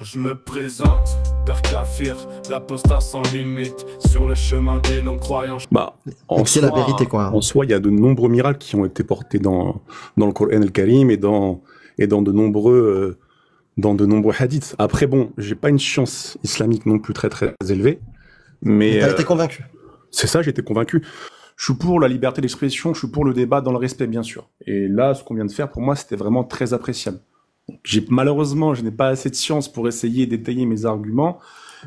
Je me présente, Père Kafir, l'apostat sans limite, sur le chemin des non-croyants. Bah, c'est la vérité, quoi. En soi, il y a de nombreux miracles qui ont été portés dans le Coran al-Karim et dans de nombreux hadiths. Après, bon, j'ai pas une science islamique non plus très très élevée, mais t'as été convaincu. C'est ça, j'ai été convaincu. Je suis pour la liberté d'expression, je suis pour le débat dans le respect, bien sûr. Et là, ce qu'on vient de faire, pour moi, c'était vraiment très appréciable. Malheureusement, je n'ai pas assez de science pour essayer d'étayer mes arguments,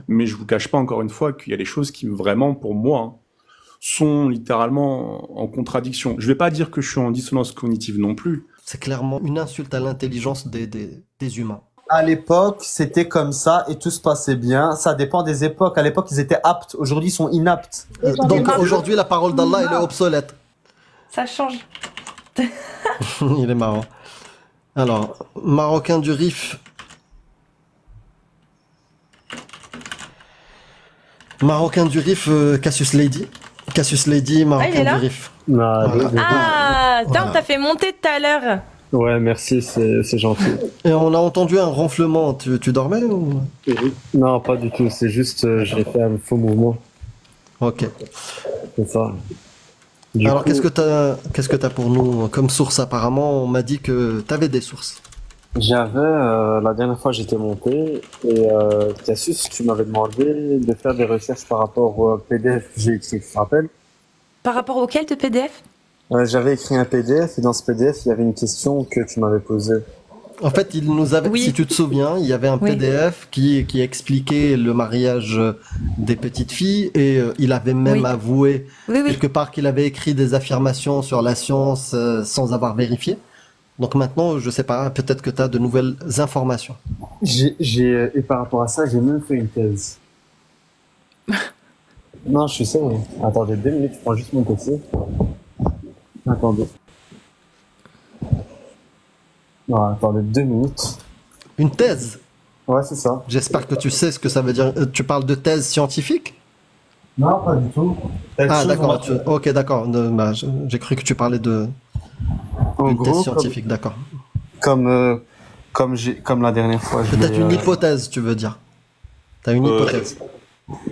mais je vous cache pas encore une fois qu'il y a des choses qui, vraiment, pour moi, sont littéralement en contradiction. Je vais pas dire que je suis en dissonance cognitive non plus. C'est clairement une insulte à l'intelligence des humains. À l'époque, c'était comme ça et tout se passait bien. Ça dépend des époques. À l'époque, ils étaient aptes. Aujourd'hui, ils sont inaptes. Donc aujourd'hui, la parole d'Allah, elle est obsolète. Ça change. Il est marrant. Alors, Marocain du Rif. Marocain du Rif, Cassius Lady. Cassius Lady, Marocain du Rif. Voilà. Ah, on t'a fait monter tout à l'heure. Ouais, merci, c'est gentil. Et on a entendu un ronflement. Tu dormais ou... Non, pas du tout. C'est juste, j'ai fait un faux mouvement. Ok. C'est ça. Alors, qu'est-ce que t'as pour nous comme source? Apparemment, on m'a dit que t'avais des sources. J'avais, la dernière fois j'étais monté, et Cassius, tu m'avais demandé de faire des recherches par rapport au PDF que j'ai écrit, tu te rappelles? Par rapport auquel de PDF? J'avais écrit un PDF, et dans ce PDF, il y avait une question que tu m'avais posée. En fait, il nous avait, si tu te souviens, il y avait un PDF qui expliquait le mariage des petites filles et il avait même avoué quelque part qu'il avait écrit des affirmations sur la science sans avoir vérifié. Donc maintenant, je sais pas, peut-être que tu as de nouvelles informations. Et par rapport à ça, j'ai même fait une thèse. Non, je suis sérieux. Attendez 2 minutes, je prends juste mon PC. Attendez. Non, attendez 2 minutes. Une thèse? Ouais, c'est ça. J'espère que tu sais ce que ça veut dire. Tu parles de thèse scientifique? Non, pas du tout. Ah, d'accord. Ok, d'accord. J'ai cru que tu parlais de une thèse scientifique, d'accord. Comme la dernière fois. Peut-être une hypothèse, tu veux dire. T'as une hypothèse.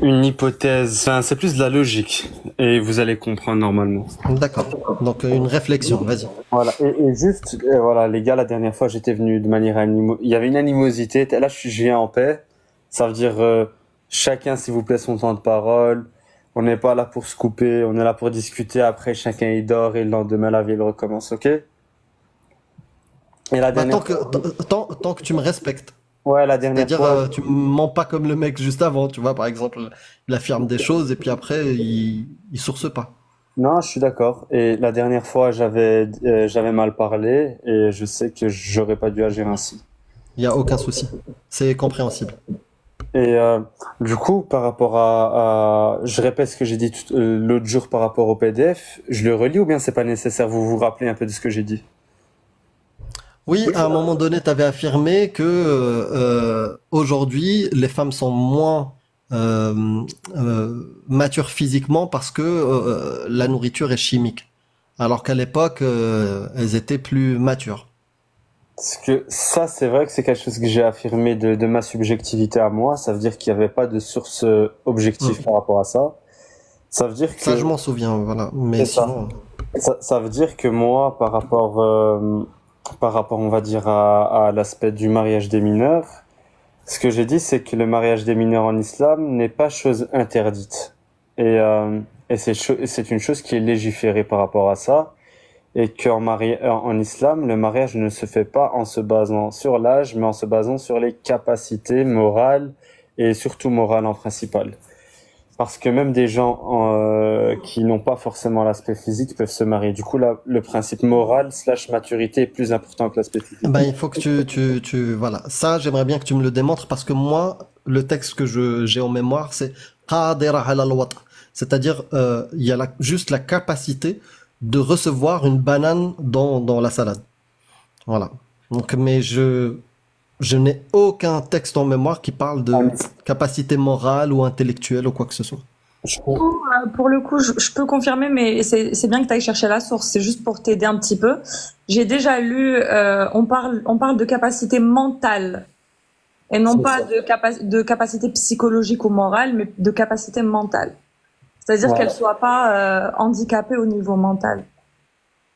Une hypothèse, enfin, c'est plus de la logique, et vous allez comprendre normalement. D'accord, donc une réflexion, vas-y. Voilà, et juste, voilà, les gars, la dernière fois, j'étais venu de manière il y avait une animosité, là, je viens en paix, ça veut dire, chacun, s'il vous plaît, son temps de parole, on n'est pas là pour se couper, on est là pour discuter, après, chacun il dort, et le lendemain, la vie, elle recommence, ok? Et la dernière tant que tu me respectes. Ouais, la dernière fois. C'est-à-dire, tu mens pas comme le mec juste avant, tu vois, par exemple, il affirme des choses et puis après, il source pas. Non, je suis d'accord. Et la dernière fois, j'avais mal parlé et je sais que j'aurais pas dû agir ainsi. Il y a aucun souci. C'est compréhensible. Et du coup, par rapport à je répète ce que j'ai dit l'autre jour par rapport au PDF, je le relis ou bien c'est pas nécessaire? Vous vous rappelez un peu de ce que j'ai dit? Oui, à un moment donné, tu avais affirmé que aujourd'hui, les femmes sont moins matures physiquement parce que la nourriture est chimique, alors qu'à l'époque, elles étaient plus matures. Parce que ça, c'est vrai que c'est quelque chose que j'ai affirmé de ma subjectivité à moi. Ça veut dire qu'il n'y avait pas de source objective par rapport à ça. Ça veut dire que... Ça, je m'en souviens, voilà. Mais sinon... Ça veut dire que moi, par rapport, on va dire, à l'aspect du mariage des mineurs, ce que j'ai dit, c'est que le mariage des mineurs en islam n'est pas chose interdite. Et c'est une chose qui est légiférée par rapport à ça. Et en islam, le mariage ne se fait pas en se basant sur l'âge, mais en se basant sur les capacités morales et surtout morales en principal. Parce que même des gens qui n'ont pas forcément l'aspect physique peuvent se marier. Du coup, là, le principe moral / maturité est plus important que l'aspect physique. Ben, il faut que voilà. Ça, j'aimerais bien que tu me le démontres parce que moi, le texte que j'ai en mémoire, c'est qadira ala al-wat'. C'est-à-dire, il y a juste la capacité de recevoir une banane dans la salade. Voilà. Donc, mais je n'ai aucun texte en mémoire qui parle de capacité morale ou intellectuelle ou quoi que ce soit. Pour le coup, je peux confirmer, mais c'est bien que tu ailles chercher la source. C'est juste pour t'aider un petit peu. J'ai déjà lu, on parle de capacité mentale. Et non C'est pas ça. de capacité psychologique ou morale, mais de capacité mentale. C'est-à-dire Voilà. qu'elle soit pas handicapée au niveau mental.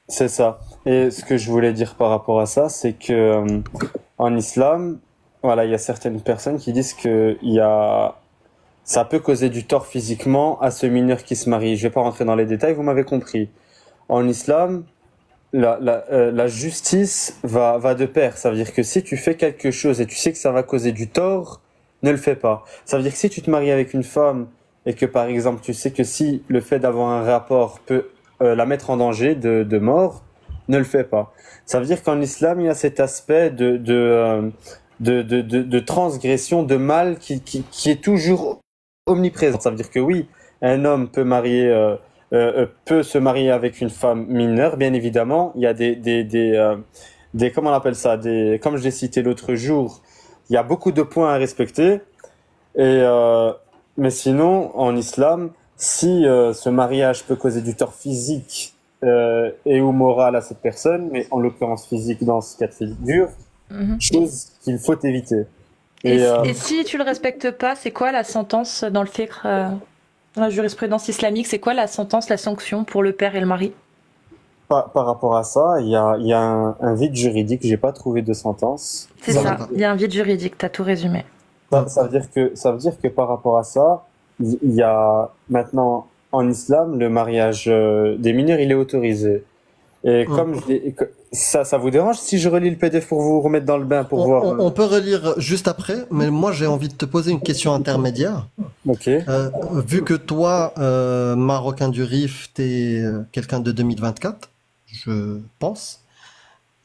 C'est ça. Et ce que je voulais dire par rapport à ça, c'est que en islam, voilà, il y a certaines personnes qui disent que ça peut causer du tort physiquement à ce mineur qui se marie. Je vais pas rentrer dans les détails, vous m'avez compris. En islam, la justice va de pair. Ça veut dire que si tu fais quelque chose et tu sais que ça va causer du tort, ne le fais pas. Ça veut dire que si tu te maries avec une femme et que par exemple tu sais que si le fait d'avoir un rapport peut la mettre en danger de mort, ne le fais pas. Ça veut dire qu'en islam, il y a cet aspect de transgression, de mal qui est toujours omniprésent. Ça veut dire que oui, un homme peut se marier avec une femme mineure, bien évidemment. Il y a comment on appelle ça, comme je l'ai cité l'autre jour, il y a beaucoup de points à respecter. Mais sinon, en islam, si ce mariage peut causer du tort physique et ou moral à cette personne, mais en l'occurrence physique dans ce cas de figure, chose qu'il faut éviter. Et si tu le respectes pas, c'est quoi la sentence dans le fiqh, dans la jurisprudence islamique, c'est quoi la sentence, la sanction pour le père et le mari? Par rapport à ça, il y a un vide juridique. J'ai pas trouvé de sentence. C'est ça. Il y a un vide juridique. T'as tout résumé. Ça veut dire que par rapport à ça, il y a maintenant en islam le mariage des mineurs, il est autorisé. Et comme ça vous dérange si je relis le PDF pour vous remettre dans le bain pour voir. On peut relire juste après, mais moi j'ai envie de te poser une question intermédiaire. Ok. Vu que toi, Marocain du Rif, t'es quelqu'un de 2024, je pense.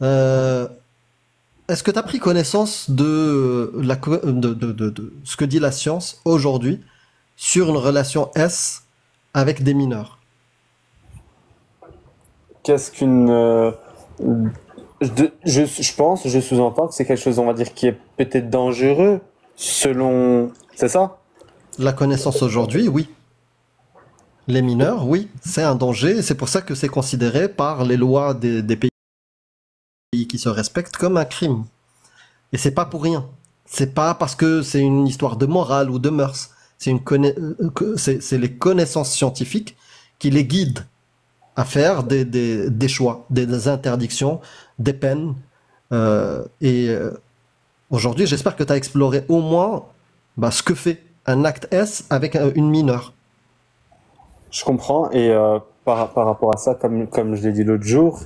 Est-ce que tu as pris connaissance de ce que dit la science aujourd'hui sur une relation S avec des mineurs? Qu'est-ce qu'une je sous-entends que c'est quelque chose, on va dire, qui est peut-être dangereux selon. C'est ça? La connaissance aujourd'hui, oui. Les mineurs, oui, c'est un danger. Et c'est pour ça que c'est considéré par les lois des pays qui se respectent comme un crime. Et c'est pas pour rien. C'est pas parce que c'est une histoire de morale ou de mœurs. C'est les connaissances scientifiques qui les guident à faire des choix, des interdictions, des peines. Aujourd'hui, j'espère que tu as exploré au moins ce que fait un acte S avec une mineure. Je comprends. Et par rapport à ça, comme je l'ai dit l'autre jour,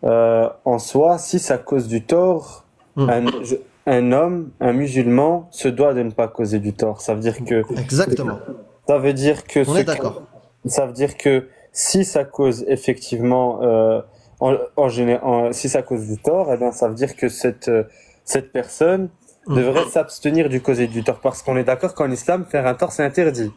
en soi, si ça cause du tort, un homme, un musulman, se doit de ne pas causer du tort. Ça veut dire que. Exactement. Ça veut dire que. On est d'accord. Ça veut dire que si ça cause effectivement, si ça cause du tort, eh bien, ça veut dire que cette personne devrait s'abstenir du causer du tort, parce qu'on est d'accord qu'en islam, faire un tort, c'est interdit.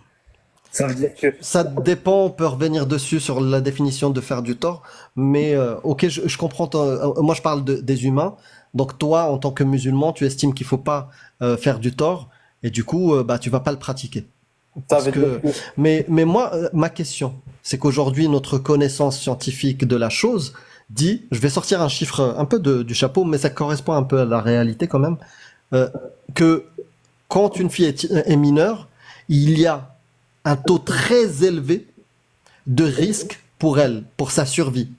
Ça veut dire que. Ça dépend, on peut revenir dessus sur la définition de faire du tort, mais ok, je comprends. Moi, je parle des humains. Donc toi, en tant que musulman, tu estimes qu'il faut pas faire du tort, et du coup, tu vas pas le pratiquer. Mais moi, ma question, c'est qu'aujourd'hui, notre connaissance scientifique de la chose dit, je vais sortir un chiffre un peu du chapeau, mais ça correspond un peu à la réalité quand même, que quand une fille est mineure, il y a un taux très élevé de risque pour elle, pour sa survie.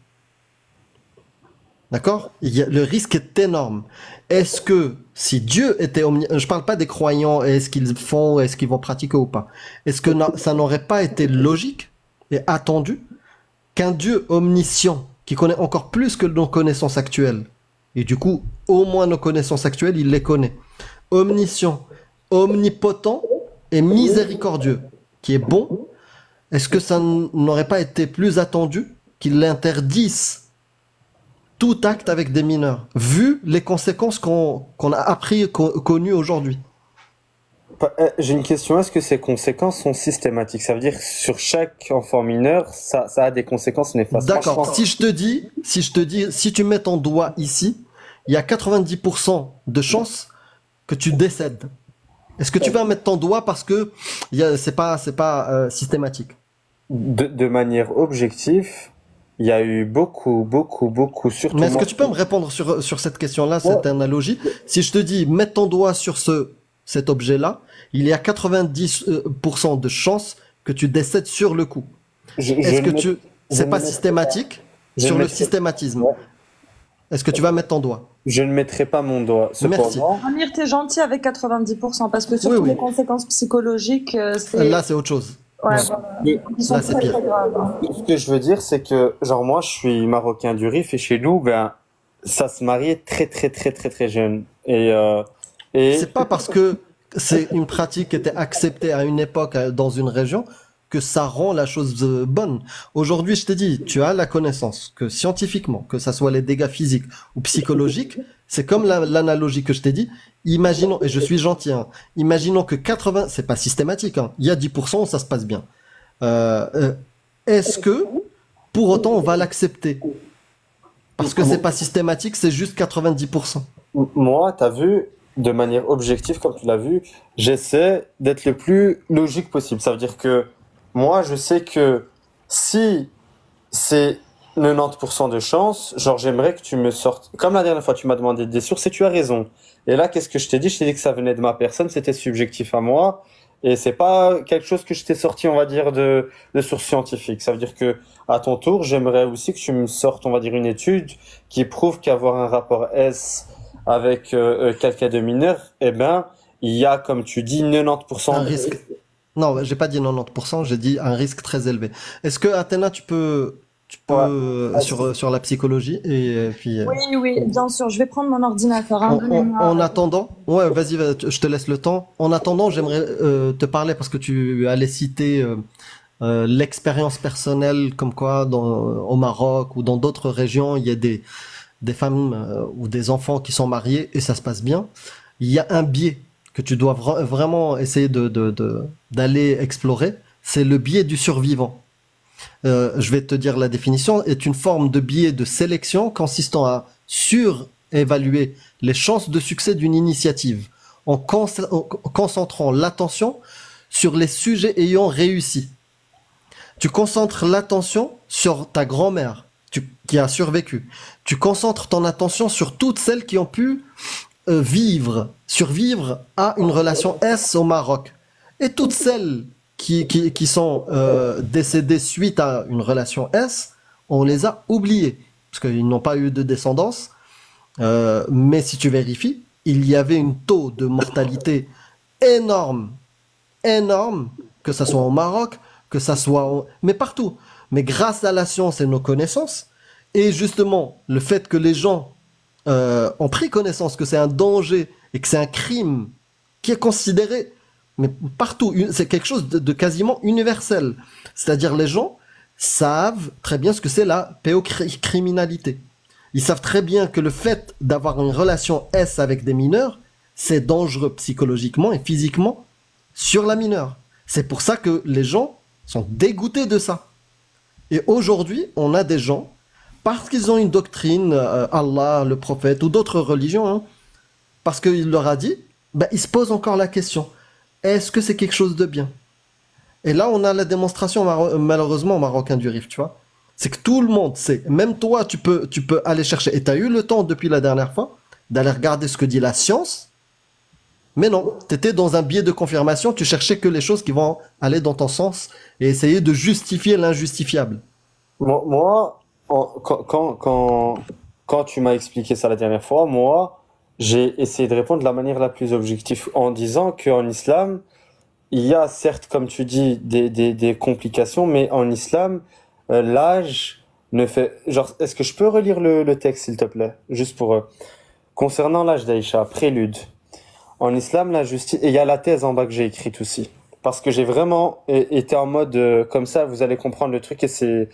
D'accord? Le risque est énorme. Est-ce que si Dieu était je parle pas des croyants, est-ce qu'ils vont pratiquer ou pas? Est-ce que ça n'aurait pas été logique et attendu qu'un Dieu omniscient, qui connaît encore plus que nos connaissances actuelles, et du coup, au moins nos connaissances actuelles, il les connaît, omniscient, omnipotent et miséricordieux, qui est bon, est-ce que ça n'aurait pas été plus attendu qu'il l'interdise tout acte avec des mineurs, vu les conséquences qu'on a connues aujourd'hui? J'ai une question, est-ce que ces conséquences sont systématiques? Ça veut dire que sur chaque enfant mineur, ça a des conséquences néfastes. D'accord, si tu mets ton doigt ici, il y a 90% de chances que tu décèdes. Est-ce que tu vas mettre ton doigt parce que c'est pas systématique? De manière objective, il y a eu beaucoup, surtout. Mais est-ce que moi- tu peux me répondre sur cette question-là, cette analogie? Si je te dis, mets ton doigt sur cet objet-là, il y a 90% de chances que tu décèdes sur le coup. Est-ce que je c'est ne pas mettrai systématique je sur ne le mettrai- systématisme? Ouais. Est-ce que tu vas mettre ton doigt? Je ne mettrai pas mon doigt. Merci. Cependant, Amir, t'es gentil avec 90%, parce que surtout Oui, oui. les conséquences psychologiques, c'est... Là, c'est autre chose. Ouais, ouais. voilà. Mais- Ils sont Là, c'est très, pire. très graves. Hein. ce que je veux dire, c'est que, genre, moi, je suis marocain du Rif et chez nous, ben, ça se mariait très jeune. Et C'est pas parce que c'est une pratique qui était acceptée à une époque dans une région que ça rend la chose bonne. Aujourd'hui, je t'ai dit, tu as la connaissance que scientifiquement, que ça soit les dégâts physiques ou psychologiques, c'est comme l'analogie que je t'ai dit. Imaginons, et je suis gentil, hein, imaginons que 80, c'est pas systématique, hein, il y a 10% où ça se passe bien. Est-ce que, pour autant, on va l'accepter? Parce que c'est pas systématique, c'est juste 90%. moi, t'as vu, de manière objective, comme tu l'as vu, j'essaie d'être le plus logique possible. Ça veut dire que moi, je sais que si c'est 90% de chance, genre j'aimerais que tu me sortes, comme la dernière fois tu m'as demandé des sources et tu as raison. Et là, qu'est-ce que je t'ai dit? Je t'ai dit que ça venait de ma personne, c'était subjectif à moi et c'est pas quelque chose que je t'ai sorti, on va dire, de sources scientifiques. Ça veut dire que, à ton tour, j'aimerais aussi que tu me sortes, on va dire, une étude qui prouve qu'avoir un rapport S avec quelqu'un de mineur, eh ben, il y a, comme tu dis, 90% Un de risque. Non, j'ai pas dit 90%, j'ai dit un risque très élevé. Est-ce que Athéna, tu peux sur la psychologie et puis Oui, bien sûr. Je vais prendre mon ordinateur. Hein, en attendant, ouais, vas-y, je te laisse le temps. En attendant, j'aimerais te parler parce que tu allais citer l'expérience personnelle, comme quoi au Maroc ou dans d'autres régions, il y a des femmes ou des enfants qui sont mariés et ça se passe bien. Il y a un biais que tu dois vraiment essayer d'aller explorer, c'est le biais du survivant. Je vais te dire la définition, est une forme de biais de sélection consistant à surévaluer les chances de succès d'une initiative en concentrant l'attention sur les sujets ayant réussi. Tu concentres l'attention sur ta grand-mère qui a survécu. Tu concentres ton attention sur toutes celles qui ont pu survivre à une relation S au Maroc. Et toutes celles qui sont décédées suite à une relation S, on les a oubliées. Parce qu'ils n'ont pas eu de descendance. Mais si tu vérifies, il y avait un taux de mortalité énorme, que ça soit au Maroc, que ça soit... mais partout. Mais grâce à la science et nos connaissances, et justement le fait que les gens ont pris connaissance que c'est un danger et que c'est un crime qui est considéré, mais partout, c'est quelque chose de quasiment universel. C'est-à-dire les gens savent très bien ce que c'est la pédocriminalité. Ils savent très bien que le fait d'avoir une relation S avec des mineurs, c'est dangereux psychologiquement et physiquement sur la mineure. C'est pour ça que les gens sont dégoûtés de ça. Et aujourd'hui, on a des gens, parce qu'ils ont une doctrine, Allah, le prophète ou d'autres religions, hein, parce qu'il leur a dit, ben, ils se posent encore la question, est-ce que c'est quelque chose de bien? Et là, on a la démonstration, malheureusement, au Marocain du Rif, tu vois. C'est que tout le monde sait, même toi, tu peux aller chercher. Et tu as eu le temps, depuis la dernière fois, d'aller regarder ce que dit la science. Mais non, tu étais dans un biais de confirmation, tu cherchais que les choses qui vont aller dans ton sens et essayer de justifier l'injustifiable. Moi, quand tu m'as expliqué ça la dernière fois, moi, j'ai essayé de répondre de la manière la plus objective en disant qu'en islam, il y a certes, comme tu dis, des complications, mais en islam, l'âge ne fait... Genre, est-ce que je peux relire le texte, s'il te plaît? Juste pour... concernant l'âge d'Aïcha, prélude. En islam, la justice... Et il y a la thèse en bas que j'ai écrite aussi. Parce que j'ai vraiment été en mode comme ça, vous allez comprendre le truc. Et c'est...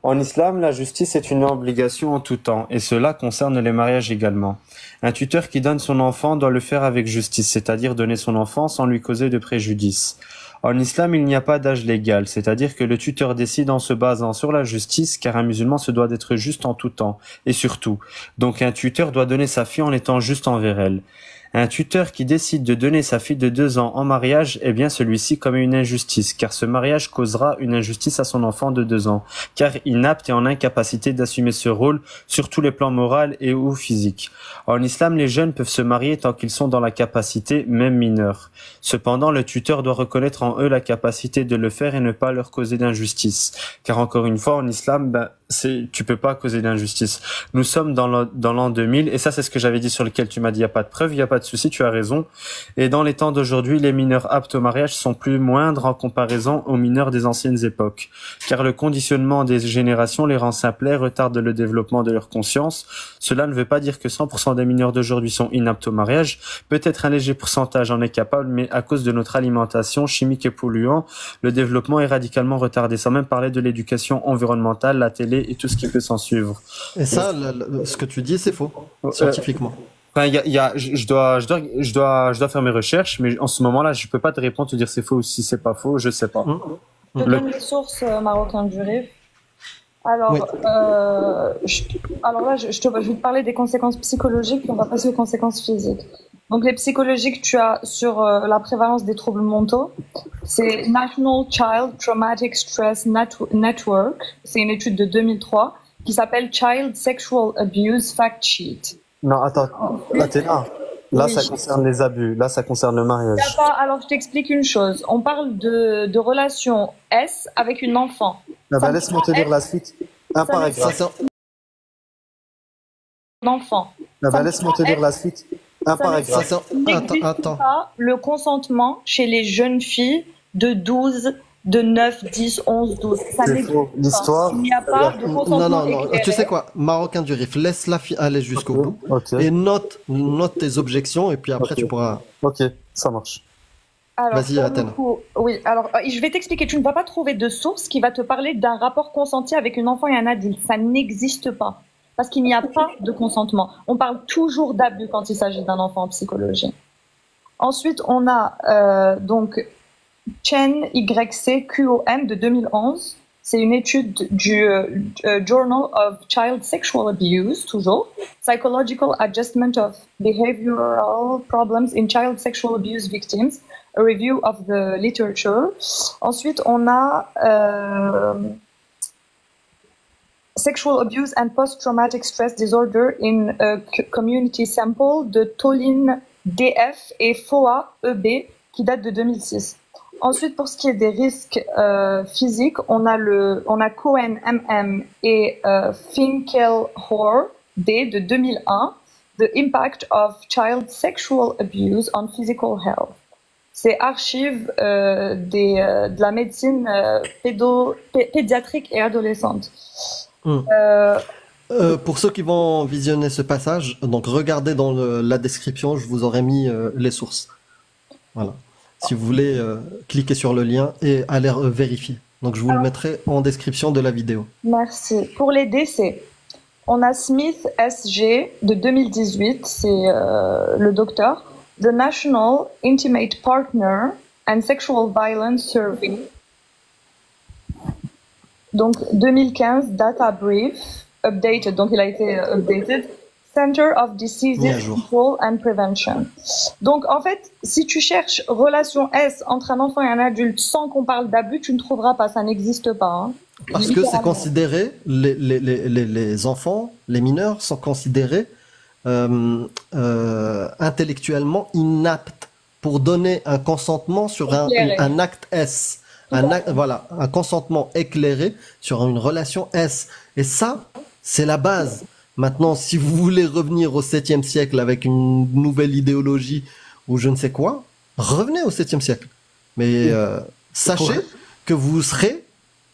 En islam, la justice est une obligation en tout temps. Et cela concerne les mariages également. Un tuteur qui donne son enfant doit le faire avec justice, c'est-à-dire donner son enfant sans lui causer de préjudice. En islam, il n'y a pas d'âge légal, c'est-à-dire que le tuteur décide en se basant sur la justice, car un musulman se doit d'être juste en tout temps, et surtout. Donc un tuteur doit donner sa fille en étant juste envers elle. Un tuteur qui décide de donner sa fille de 2 ans en mariage, eh bien celui-ci commet une injustice, car ce mariage causera une injustice à son enfant de 2 ans, car inapte et en incapacité d'assumer ce rôle sur tous les plans moral et ou physique. En islam, les jeunes peuvent se marier tant qu'ils sont dans la capacité, même mineurs. Cependant, le tuteur doit reconnaître en eux la capacité de le faire et ne pas leur causer d'injustice, car encore une fois, en islam, tu peux pas causer d'injustice. Nous sommes dans l'an 2000, et ça c'est ce que j'avais dit sur lequel tu m'as dit il y a pas de preuve, il y a pas de souci, tu as raison. Et dans les temps d'aujourd'hui, les mineurs aptes au mariage sont plus moindres en comparaison aux mineurs des anciennes époques, car le conditionnement des générations les rend simplets, retarde le développement de leur conscience. Cela ne veut pas dire que 100% des mineurs d'aujourd'hui sont inaptes au mariage. Peut-être un léger pourcentage en est capable, mais à cause de notre alimentation chimique et polluant, le développement est radicalement retardé. Sans même parler de l'éducation environnementale, la télé et tout ce qui peut s'en suivre. Et ça, ce que tu dis, c'est faux, scientifiquement. Enfin, je dois faire mes recherches, mais en ce moment-là, je peux pas te répondre, te dire c'est faux ou si c'est pas faux, je sais pas. Je te donne les sources marocaines du RIF. Alors, Oui. je vais te parler des conséquences psychologiques, puis on va passer aux conséquences physiques. Donc, les psychologiques, tu as sur la prévalence des troubles mentaux. C'est National Child Traumatic Stress Network. C'est une étude de 2003 qui s'appelle Child Sexual Abuse Fact Sheet. Non, attends, Athéna. Là, Oui. ça concerne les abus. Là, ça concerne le mariage. Alors, je t'explique une chose. On parle de relation S avec une enfant. Ah bah, Ça laisse-moi te me lire la suite. Un Ça paragraphe. Ça, Enfant. Ah bah, ça me laisse-moi te lire la suite. Un Ça paragraphe. ça, N'existe attends. pas le consentement chez les jeunes filles de 12, de 9, 10, 11, 12. Ça C'est n'existe faux. pas. L'histoire. Il n'y a pas de consentement Non. éclairé. Tu sais quoi, Marocain du RIF, laisse la fille aller jusqu'au bout Ok. et note tes objections et puis après Ok. tu pourras. Ok, ça marche. Alors, Vas-y, pour le Athènes. coup, oui, alors je vais t'expliquer. Tu ne vas pas trouver de source qui va te parler d'un rapport consenti avec une enfant et un adulte. Ça n'existe pas. Parce qu'il n'y a pas de consentement. On parle toujours d'abus quand il s'agit d'un enfant en psychologie. Ensuite, on a donc Chen YCQOM de 2011. C'est une étude du Journal of Child Sexual Abuse, toujours. Psychological Adjustment of Behavioral Problems in Child Sexual Abuse Victims. A review of the literature. Ensuite, on a Sexual Abuse and Post-Traumatic Stress Disorder in a Community Sample de Tolin DF et FOA EB qui date de 2006. Ensuite, pour ce qui est des risques physiques, on a Cohen MM et Finkelhor D de 2001, The Impact of Child Sexual Abuse on Physical Health. C'est archives de la médecine pédiatrique et adolescente. Pour ceux qui vont visionner ce passage, donc regardez dans la description, je vous aurai mis les sources. Voilà. Si vous voulez cliquer sur le lien et aller vérifier. Donc je vous le mettrai en description de la vidéo. Merci. Pour les décès, on a Smith SG de 2018, c'est le docteur. The National Intimate Partner and Sexual Violence Survey. Donc 2015, data brief, updated, donc il a été updated. Center of Diseases Mis à jour. Control and Prevention. Donc en fait, si tu cherches relation S entre un enfant et un adulte sans qu'on parle d'abus, tu ne trouveras pas, ça n'existe pas. Hein. Parce que c'est Littéralement. considéré, les enfants, les mineurs sont considérés intellectuellement inaptes pour donner un consentement sur un acte S. Voilà, un consentement éclairé sur une relation S. Et ça, c'est la base. Maintenant, si vous voulez revenir au 7e siècle avec une nouvelle idéologie ou je ne sais quoi, revenez au 7e siècle. Mais sachez que vous serez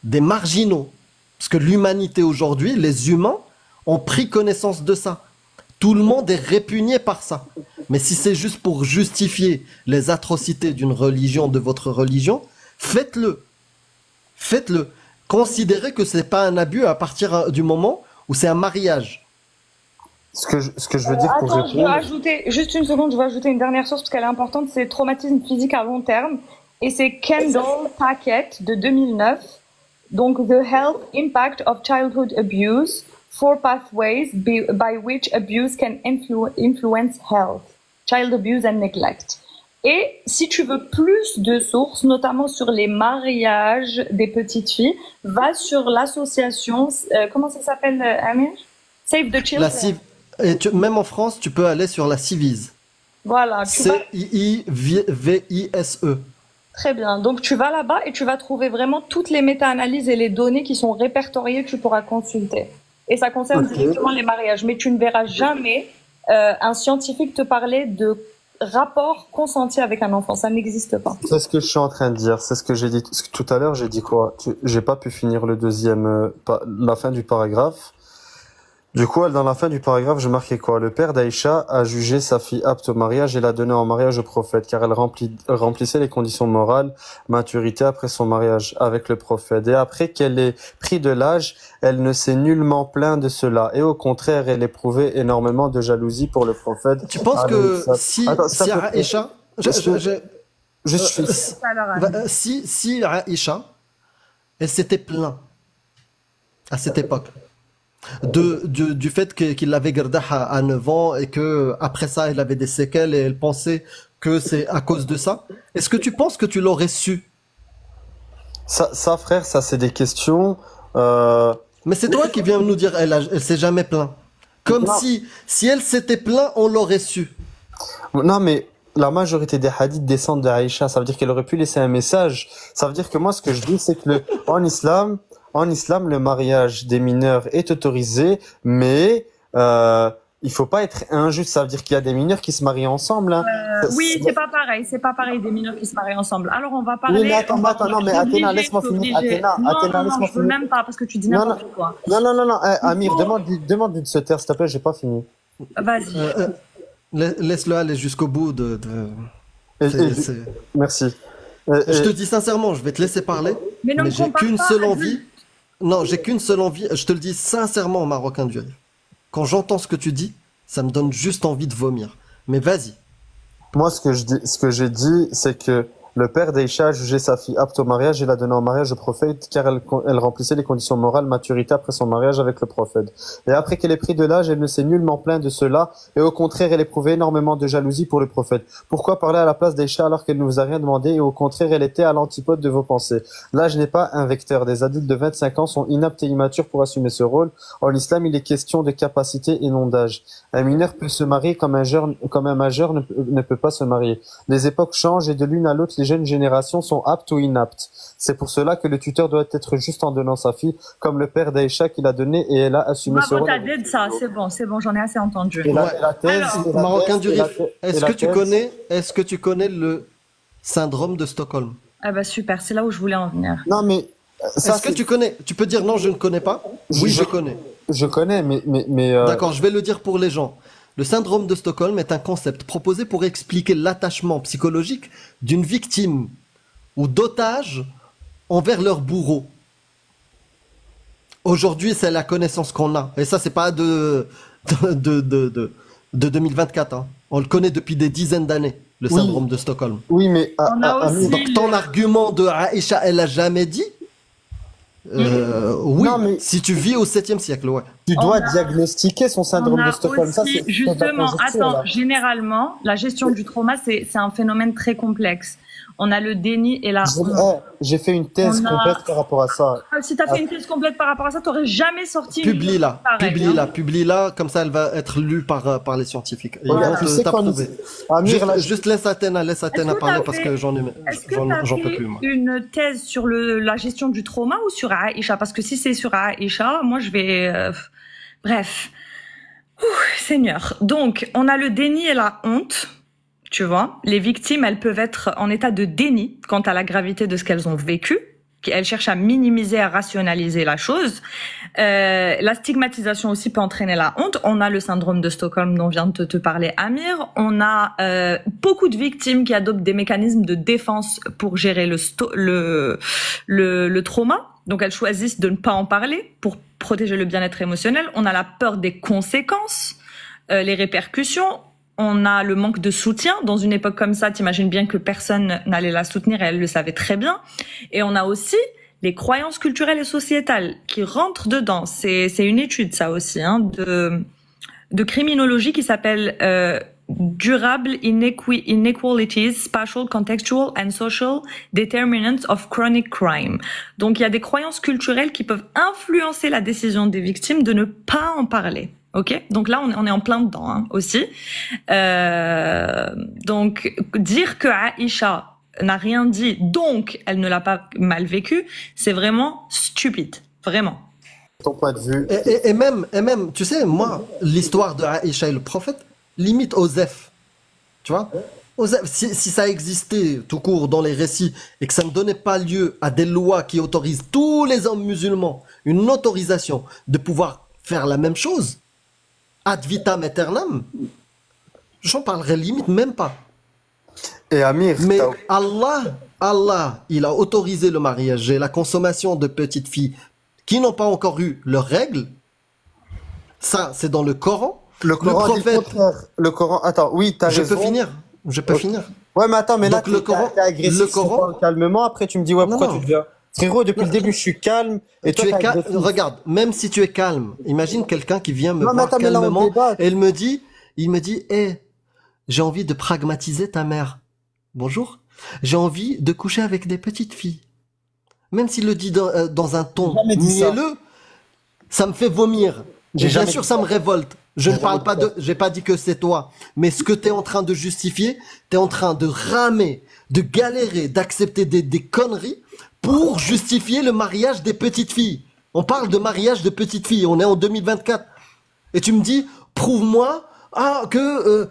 des marginaux. Parce que l'humanité aujourd'hui, les humains, ont pris connaissance de ça. Tout le monde est répugné par ça. Mais si c'est juste pour justifier les atrocités d'une religion, de votre religion, faites-le. Faites-le. Considérez que c'est pas un abus à partir du moment où c'est un mariage. Ce que je veux dire pour Attends, je veux répondre. ajouter, juste une seconde, je veux ajouter une dernière source parce qu'elle est importante, c'est traumatisme physique à long terme. Et c'est Kendall Packett de 2009. Donc, The Health Impact of Childhood Abuse, 4 Pathways by which abuse can influence health. child abuse and neglect. Et si tu veux plus de sources, notamment sur les mariages des petites filles, va sur l'association, comment ça s'appelle, Amir? Save the Children. Même en France, tu peux aller sur la Civise. Voilà. CIIVISE. Très bien. Donc, tu vas là-bas et tu vas trouver vraiment toutes les méta-analyses et les données qui sont répertoriées que tu pourras consulter. Et ça concerne directement les mariages. Mais tu ne verras jamais un scientifique te parler de rapport consenti avec un enfant. Ça n'existe pas. C'est ce que je suis en train de dire. C'est ce que j'ai dit tout à l'heure. J'ai dit quoi? J'ai pas pu finir le deuxième, la fin du paragraphe. Du coup, dans la fin du paragraphe, je marquais quoi? Le père d'Aïcha a jugé sa fille apte au mariage et l'a donnée en mariage au prophète, car elle remplissait les conditions morales, maturité après son mariage avec le prophète. Et après qu'elle ait pris de l'âge, elle ne s'est nullement plaint de cela. Et au contraire, elle éprouvait énormément de jalousie pour le prophète. Tu penses que si Aïcha, si Aïcha, elle s'était plaint à cette époque du fait qu'il l'avait gardé à 9 ans et que après ça elle avait des séquelles et elle pensait que c'est à cause de ça, est-ce que tu penses que tu l'aurais su? Ça frère, ça c'est des questions mais c'est toi qui viens nous dire elle s'est jamais plaint, comme si elle s'était plaint on l'aurait su. Non mais la majorité des hadiths descendent de Aïcha, ça veut dire qu'elle aurait pu laisser un message. Ça veut dire que moi ce que je dis c'est que en islam, le mariage des mineurs est autorisé, mais il faut pas être injuste. Ça veut dire qu'il y a des mineurs qui se marient ensemble. Hein. Oui, c'est pas pareil. C'est pas pareil des mineurs qui se marient ensemble. Alors on va parler. Oui, mais attends, mais Athéna, laisse-moi finir. Athéna, laisse-moi finir. Je veux même pas parce que tu dis n'importe quoi. Non. Amir, demande de se taire, s'il te plaît. J'ai pas fini. Vas-y. Laisse-le aller jusqu'au bout Merci. Je te dis sincèrement, je vais te laisser parler. Mais j'ai qu'une seule envie. Non, j'ai qu'une seule envie, je te le dis sincèrement, Marocain du Rire. Quand j'entends ce que tu dis, ça me donne juste envie de vomir. Mais vas-y. Moi, ce que j'ai dit, c'est que le père d'Aïcha a jugé sa fille apte au mariage et l'a donnée en mariage au prophète car elle remplissait les conditions morales, maturité après son mariage avec le prophète. Et après qu'elle ait pris de l'âge, elle ne s'est nullement plainte de cela et au contraire, elle éprouvait énormément de jalousie pour le prophète. Pourquoi parler à la place d'Aïcha alors qu'elle ne vous a rien demandé et au contraire, elle était à l'antipode de vos pensées? L'âge n'est pas un vecteur. Des adultes de 25 ans sont inaptes et immatures pour assumer ce rôle. En islam, il est question de capacité et non d'âge. Un mineur peut se marier comme un majeur ne peut pas se marier. Les époques changent et de l'une à l'autre, les jeunes générations sont aptes ou inaptes. C'est pour cela que le tuteur doit être juste en donnant sa fille, comme le père d'Aïcha qui l'a donné et elle a assumé ce rôle. Ça, c'est bon, j'en ai assez entendu. Et la thèse, Marocain du Rif, est-ce que tu connais le syndrome de Stockholm? Ah bah super, c'est là où je voulais en venir. Non mais est-ce que tu connais? Tu peux dire non, je ne connais pas. Oui, je connais. Je connais, mais D'accord, je vais le dire pour les gens. Le syndrome de Stockholm est un concept proposé pour expliquer l'attachement psychologique d'une victime ou d'otage envers leur bourreau. Aujourd'hui, c'est la connaissance qu'on a. Et ça, c'est pas de 2024. Hein. On le connaît depuis des dizaines d'années, le syndrome de Stockholm. Oui, mais donc ton argument de Aïcha, elle a jamais dit. Oui, non, mais si tu vis au 7e siècle, ouais. Tu dois diagnostiquer son syndrome de Stockholm. Ça, c'est justement, attends, généralement, la gestion du trauma, c'est un phénomène très complexe. On a le déni et la honte. J'ai fait une thèse complète par rapport à ça. Si tu as fait une thèse complète par rapport à ça, tu n'aurais jamais sorti Publie-la, comme ça elle va être lue par les scientifiques. Juste laisse Athéna parler parce que j'en peux plus. Moi. Une thèse sur la gestion du trauma ou sur Aïcha? Parce que si c'est sur Aïcha, moi je vais... Bref. Seigneur. Donc, on a le déni et la honte. Tu vois, les victimes, elles peuvent être en état de déni quant à la gravité de ce qu'elles ont vécu. Elles cherchent à minimiser, à rationaliser la chose. La stigmatisation aussi peut entraîner la honte. On a le syndrome de Stockholm dont vient de te parler Amir. On a beaucoup de victimes qui adoptent des mécanismes de défense pour gérer le trauma. Donc elles choisissent de ne pas en parler pour protéger le bien-être émotionnel. On a la peur des conséquences, les répercussions. On a le manque de soutien. Dans une époque comme ça, t'imagines bien que personne n'allait la soutenir et elle le savait très bien. Et on a aussi les croyances culturelles et sociétales qui rentrent dedans. C'est une étude, ça aussi, hein, de criminologie qui s'appelle durable inequalities, spatial, contextual and social determinants of chronic crime. Donc, il y a des croyances culturelles qui peuvent influencer la décision des victimes de ne pas en parler. Ok, donc là on est en plein dedans hein, aussi. Donc dire que Aïcha n'a rien dit, donc elle ne l'a pas mal vécu, c'est vraiment stupide, vraiment. Ton point de vue. Et même, tu sais, moi, l'histoire de Aïcha et le prophète, limite Osef. Tu vois Osef, si ça existait tout court dans les récits et que ça ne donnait pas lieu à des lois qui autorisent tous les hommes musulmans une autorisation de pouvoir faire la même chose, ad vitam aeternam, j'en parlerai limite même pas. Et Amir, Mais Allah, il a autorisé le mariage et la consommation de petites filles qui n'ont pas encore eu leurs règles. Ça, c'est dans le Coran. le Coran dit le contraire. Le Coran, attends, oui, t'as raison. Je peux finir. Ouais, mais attends, mais là, Donc, le Coran, t'es agressif, le Coran- tu parles calmement, après tu me dis, ouais, pourquoi Non. tu deviens... Frérot, depuis le début, je suis calme, et toi, t'es agressif. Regarde, même si tu es calme, imagine quelqu'un qui vient me Non, mais voir attends, mais là, on calmement débat. et il me dit, j'ai envie de pragmatiser ta mère. Bonjour. J'ai envie de coucher avec des petites filles. Même s'il le dit dans un ton Jamais dit ça. mielleux, ça me fait vomir. J'ai Bien jamais sûr, dit ça me révolte. Je ne J'ai parle jamais pas dit de, j'ai pas dit que c'est toi. Mais ce que tu es en train de justifier, tu es en train de ramer, de galérer, d'accepter des conneries pour justifier le mariage des petites filles. On parle de mariage de petites filles. On est en 2024. Et tu me dis, prouve-moi, que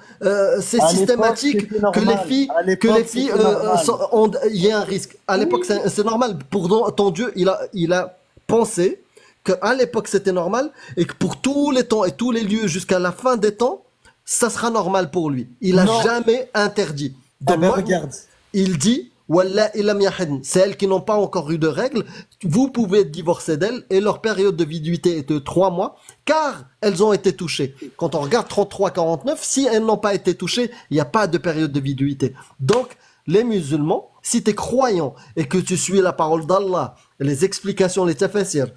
c'est À systématique, l'époque, c'était que les normal. filles, À l'époque, c'était normal. il y a un risque. À l'époque, c'est normal. Pour ton Dieu, il a pensé qu'à l'époque c'était normal et que pour tous les temps et tous les lieux jusqu'à la fin des temps, ça sera normal pour lui. Il a Non. jamais interdit. Ah Donc, ben moi, regarde. il dit, Wallah ilam yahidn, c'est elles qui n'ont pas encore eu de règles, vous pouvez divorcer d'elles et leur période de viduité est de 3 mois, car elles ont été touchées. Quand on regarde 33-49, si elles n'ont pas été touchées, il n'y a pas de période de viduité. Donc, les musulmans, si tu es croyant et que tu suis la parole d'Allah, les explications, les tafsirs,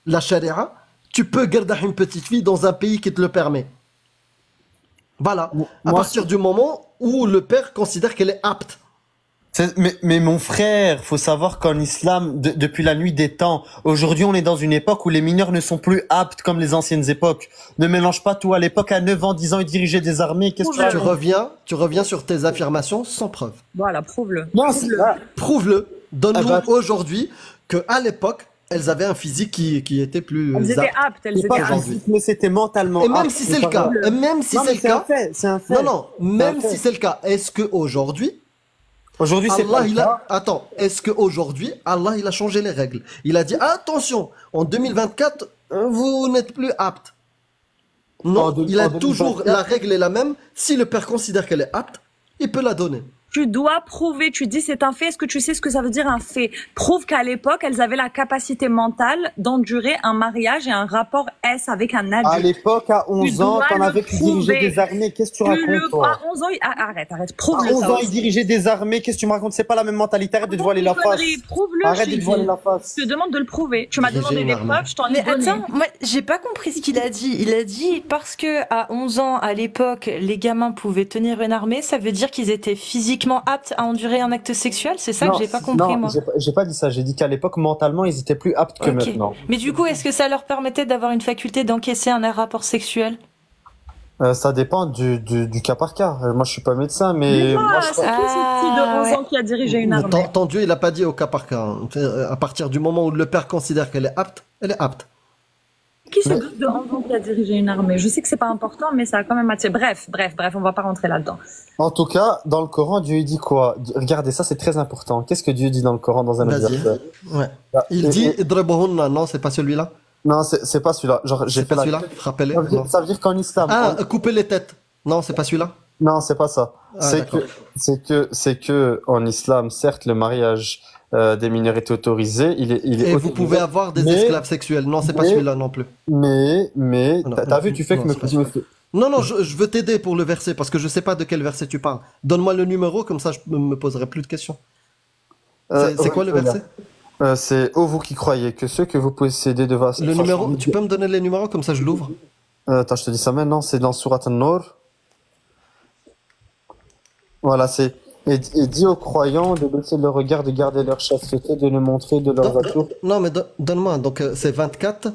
la charia, tu peux garder une petite fille dans un pays qui te le permet. Voilà. À Moi, partir du moment où le père considère qu'elle est apte. Mais mon frère, faut savoir qu'en islam, depuis la nuit des temps, aujourd'hui on est dans une époque où les mineurs ne sont plus aptes comme les anciennes époques. Ne mélange pas tout. À l'époque, à 9 ans, 10 ans, ils dirigeaient des armées. Qu'est-ce que Tu reviens sur tes affirmations sans preuve. Voilà, prouve-le. Non, c'est là. Prouve-le. Donne-nous Ah bah- aujourd'hui que à l'époque, elles avaient un physique qui était plus Elles étaient apte. aptes, elles C'est étaient pas aptes. aujourd'hui. physique, mais c'était mentalement. Et même apte, si c'est le pas cas, vrai. et même si Non, c'est mais le cas, c'est un fait. non, même fait. si c'est le cas, est-ce que aujourd'hui, Aujourd'hui, c'est pas Allah, le cas. attends, est-ce que aujourd'hui, Allah, il a changé les règles? Il a dit, attention, en 2024, vous n'êtes plus apte. Non, il a toujours, la règle est la même. Si le père considère qu'elle est apte, il peut la donner. Tu dois prouver, tu dis c'est un fait, est-ce que tu sais ce que ça veut dire un fait? Prouve qu'à l'époque, elles avaient la capacité mentale d'endurer un mariage et un rapport S avec un À adulte. l'époque, à 11 ans, dois t'en le avais qui dirigeaient prouver. des armées. Qu'est-ce que tu racontes, toi? À 11 ans, arrête, À prouve-le 11 ça ans, aussi. ils dirigeaient des armées. Qu'est-ce que tu me racontes? C'est pas la même mentalité. Arrête de te voiler la face. Connerie, prouve-le, Arrête je de te te voiler dis. la face. Je te demande de le prouver. Tu m'as Diriger demandé une des armée. preuves, je t'en ai Mais donné. attends, moi, j'ai pas compris ce qu'il a dit. Il a dit parce que à 11 ans, à l'époque, les gamins pouvaient tenir une armée, ça veut dire qu'ils étaient physiquement aptes à endurer un acte sexuel? C'est ça que j'ai pas compris, non, moi. j'ai pas dit ça. J'ai dit qu'à l'époque, mentalement, ils étaient plus aptes que Ok. maintenant. Mais du coup, est-ce que ça leur permettait d'avoir une faculté d'encaisser un rapport sexuel? Ça dépend du cas par cas. Moi, je suis pas médecin, mais moi, je C'est qui cette fille de 11 ans qui a dirigé une armée? Ton Dieu, il a pas dit au cas par cas. Hein. À partir du moment où le père considère qu'elle est apte, elle est apte. Qui c'est de 11 ans qui a dirigé une armée? Je sais que c'est pas important, mais ça a quand même attiré. Bref, on va pas rentrer là-dedans. En tout cas, dans le Coran, Dieu il dit quoi? Regardez, ça c'est très important. Qu'est-ce que Dieu dit dans le Coran dans un autre Vas-y. verset? Ouais. Il dit Idribuhunna. Non, c'est pas celui-là. Non, c'est pas celui-là. Genre, j'ai C'est fait pas la. celui-là. Frappez-les. Non. Ça veut dire qu'en islam. Couper les têtes. Non, c'est pas celui-là. Non, c'est pas ça. Ah, d'accord. C'est que en islam, certes, le mariage des mineurs est autorisé. Il est Et vous autorisé, pouvez avoir des mais- esclaves sexuels. Non, c'est pas mais- celui-là non plus. Mais Non, t'as vu, tu fais non, que c'est pas celui-là. Non, je veux t'aider pour le verset parce que je sais pas de quel verset tu parles. Donne-moi le numéro, comme ça je me poserai plus de questions. C'est quoi le verset? C'est ô vous qui croyez que ceux que vous possédez de vases. Le numéro, tu peux me donner les numéros, comme ça je l'ouvre? Attends, je te dis ça maintenant. C'est dans Surat An-Nur. Voilà, c'est et dit aux croyants de baisser le regard, de garder leur chasteté, de le montrer de leurs atours. Non, mais donne-moi. Donc, c'est 24.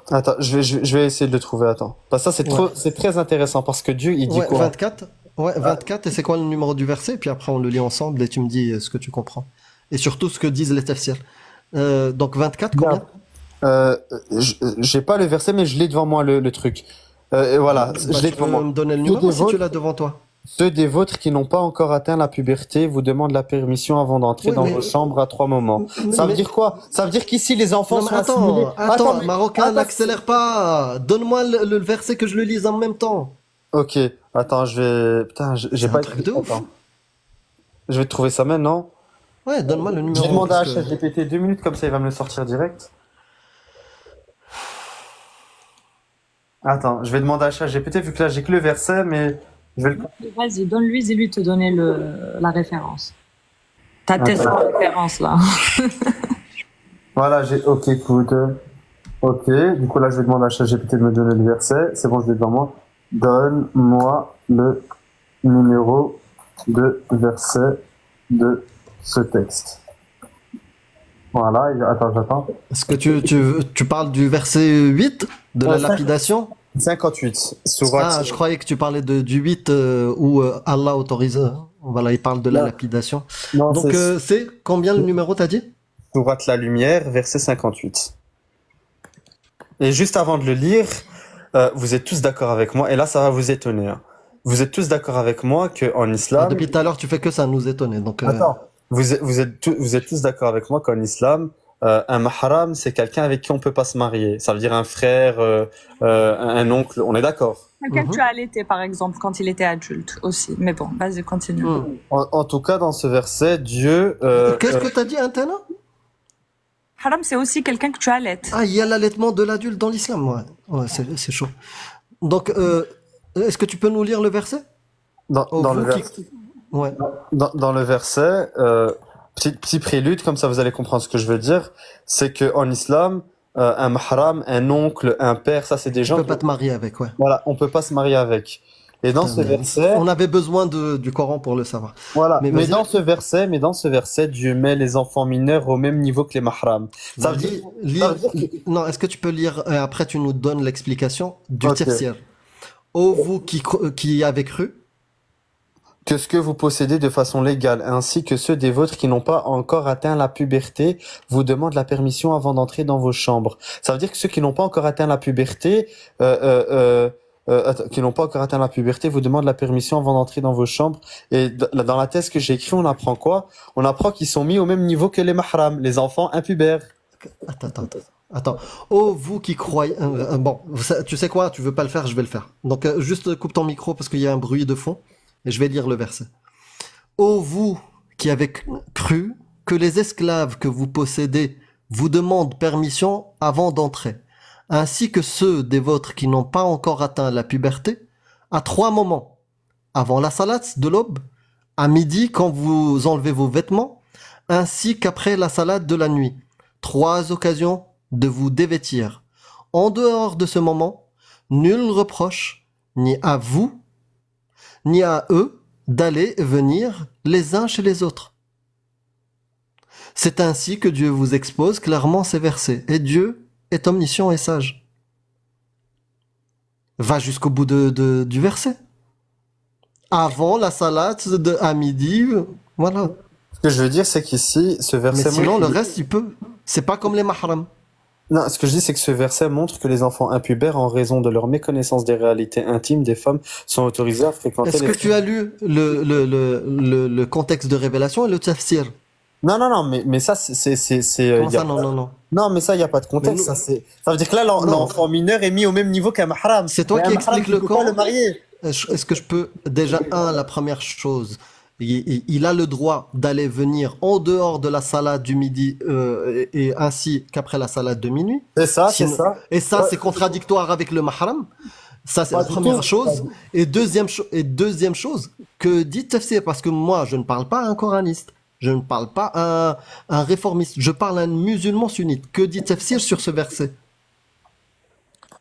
Attends, je vais essayer de le trouver. Attends, parce que ça c'est très intéressant parce que Dieu il dit Ouais, quoi? 24. Ouais, 24. Et c'est quoi le numéro du verset? Puis après, on le lit ensemble et tu me dis ce que tu comprends. Et surtout ce que disent les tafsirs. Donc, 24, combien? J'ai pas le verset, mais je l'ai devant moi le truc. Et voilà, je l'ai Tu devant peux moi. me donner le numéro si tu l'as devant toi. Ceux des vôtres qui n'ont pas encore atteint la puberté vous demandent la permission avant d'entrer Oui, dans mais- vos chambres à 3 moments. Ça veut mais- dire quoi? Ça veut dire qu'ici les enfants Non, mais sont assimilés. attends, mais- Marocain, attends, n'accélère pas. Donne-moi le verset que je le lise en même temps. Ok, attends, je vais. Putain, j'ai C'est pas un truc de ouf. Attends. Je vais te trouver ça maintenant. Ouais, donne-moi le numéro. Je vais demander à parce que- ChatGPT 2 minutes, comme ça il va me le sortir direct. Attends, je vais demander à ChatGPT vu que là j'ai que le verset, mais je vais le. Vas-y, donne-lui, dis-lui de te donner la référence. Ta thèse Attends. en référence, là. Voilà, j'ai. Ok, écoute. Ok, du coup là je vais demander à ChatGPT de me donner le verset. C'est bon, je l'ai devant moi. Donne-moi le numéro de verset de ce texte. Voilà, attends, j'attends. Est-ce que tu parles du verset 8 de la Ouais, ça- lapidation? 58. Ah, je croyais que tu parlais du 8 où Allah autorise. Voilà, il parle de la Non. lapidation. Non, Donc, c'est combien le numéro, t'as dit? Sourate la lumière, verset 58. Et juste avant de le lire, vous êtes tous d'accord avec moi, et là ça va vous étonner. Hein. Vous êtes tous d'accord avec moi qu'en islam... Depuis tout à l'heure, tu fais que ça nous étonner. Donc, Attends, vous êtes tous d'accord avec moi qu'en islam, un mahram, c'est quelqu'un avec qui on peut pas se marier. Ça veut dire un frère, un oncle, on est d'accord. Quelqu'un que tu as allaité, par exemple, quand il était adulte aussi. Mais bon, vas-y, continue. En tout cas, dans ce verset, Dieu... Qu'est-ce que t'as dit, Antena? Haram, c'est aussi quelqu'un que tu allaites. Ah, il y a l'allaitement de l'adulte dans l'islam, ouais. Ouais, c'est chaud. Donc, est-ce que tu peux nous lire le verset? dans le verset... Ouais. Dans le verset, petit prélude, comme ça vous allez comprendre ce que je veux dire, c'est que en islam, un mahram, un oncle, un père, ça c'est des Tu gens. peux pas te marier avec, ouais. Voilà, on peut pas se marier avec. Et dans ce verset, On avait besoin du Coran pour le savoir. voilà. Mais Mais vas-y. dans ce verset, Dieu met les enfants mineurs au même niveau que les mahrams. Ça veut dire, Lire- ça veut dire Non, est-ce que tu peux lire et après tu nous donnes l'explication du Ok. tafsir. Ô vous qui avez cru, que ce que vous possédez de façon légale, ainsi que ceux des vôtres qui n'ont pas encore atteint la puberté, vous demandent la permission avant d'entrer dans vos chambres. Ça veut dire que ceux qui n'ont pas encore atteint la puberté, vous demandent la permission avant d'entrer dans vos chambres. Et dans la thèse que j'ai écrite, on apprend quoi? On apprend qu'ils sont mis au même niveau que les mahrams, les enfants impubères. Attends. Oh, vous qui croyez. Bon, tu sais quoi, tu veux pas le faire, je vais le faire. Donc, juste coupe ton micro parce qu'il y a un bruit de fond et je vais lire le verset. Ô vous qui avez cru que les esclaves que vous possédez vous demandent permission avant d'entrer, ainsi que ceux des vôtres qui n'ont pas encore atteint la puberté, à 3 moments. Avant la salate de l'aube, à midi quand vous enlevez vos vêtements, ainsi qu'après la salade de la nuit. 3 occasions de vous dévêtir. En dehors de ce moment, nul reproche, ni à vous, ni à eux, d'aller et venir les uns chez les autres. C'est ainsi que Dieu vous expose clairement ces versets. Et Dieu est omniscient et sage. Va jusqu'au bout du verset. Avant la salade à midi, voilà. Ce que je veux dire, c'est qu'ici, ce verset... Mais sinon, le reste, il peut. C'est pas comme les mahrams. Non, ce que je dis, c'est que ce verset montre que les enfants impubères, en raison de leur méconnaissance des réalités intimes des femmes, sont autorisés à fréquenter Est-ce que tu as lu le contexte de révélation et le tafsir? Non, mais ça, c'est, Comment ça, non. Non, mais ça, il n'y a pas de contexte. Mais Ça veut dire que là, l'enfant mineur est mis au même niveau qu'un mahram. C'est toi Mais qui un mahram, expliques tu le peux Coran. pas le marier. Est-ce que je peux déjà la première chose, il a le droit d'aller venir en dehors de la salade du midi et ainsi qu'après la salade de minuit. C'est ça, Sinon- c'est ça. Et ça, Ouais. c'est contradictoire avec le mahram. Ça, c'est Pas la du première tout. chose. Et deuxième chose, que dit Tafsir, parce que moi, je ne parle pas à un coraniste. Je ne parle pas à un réformiste. Je parle à un musulman sunnite. Que dit Tafsir sur ce verset?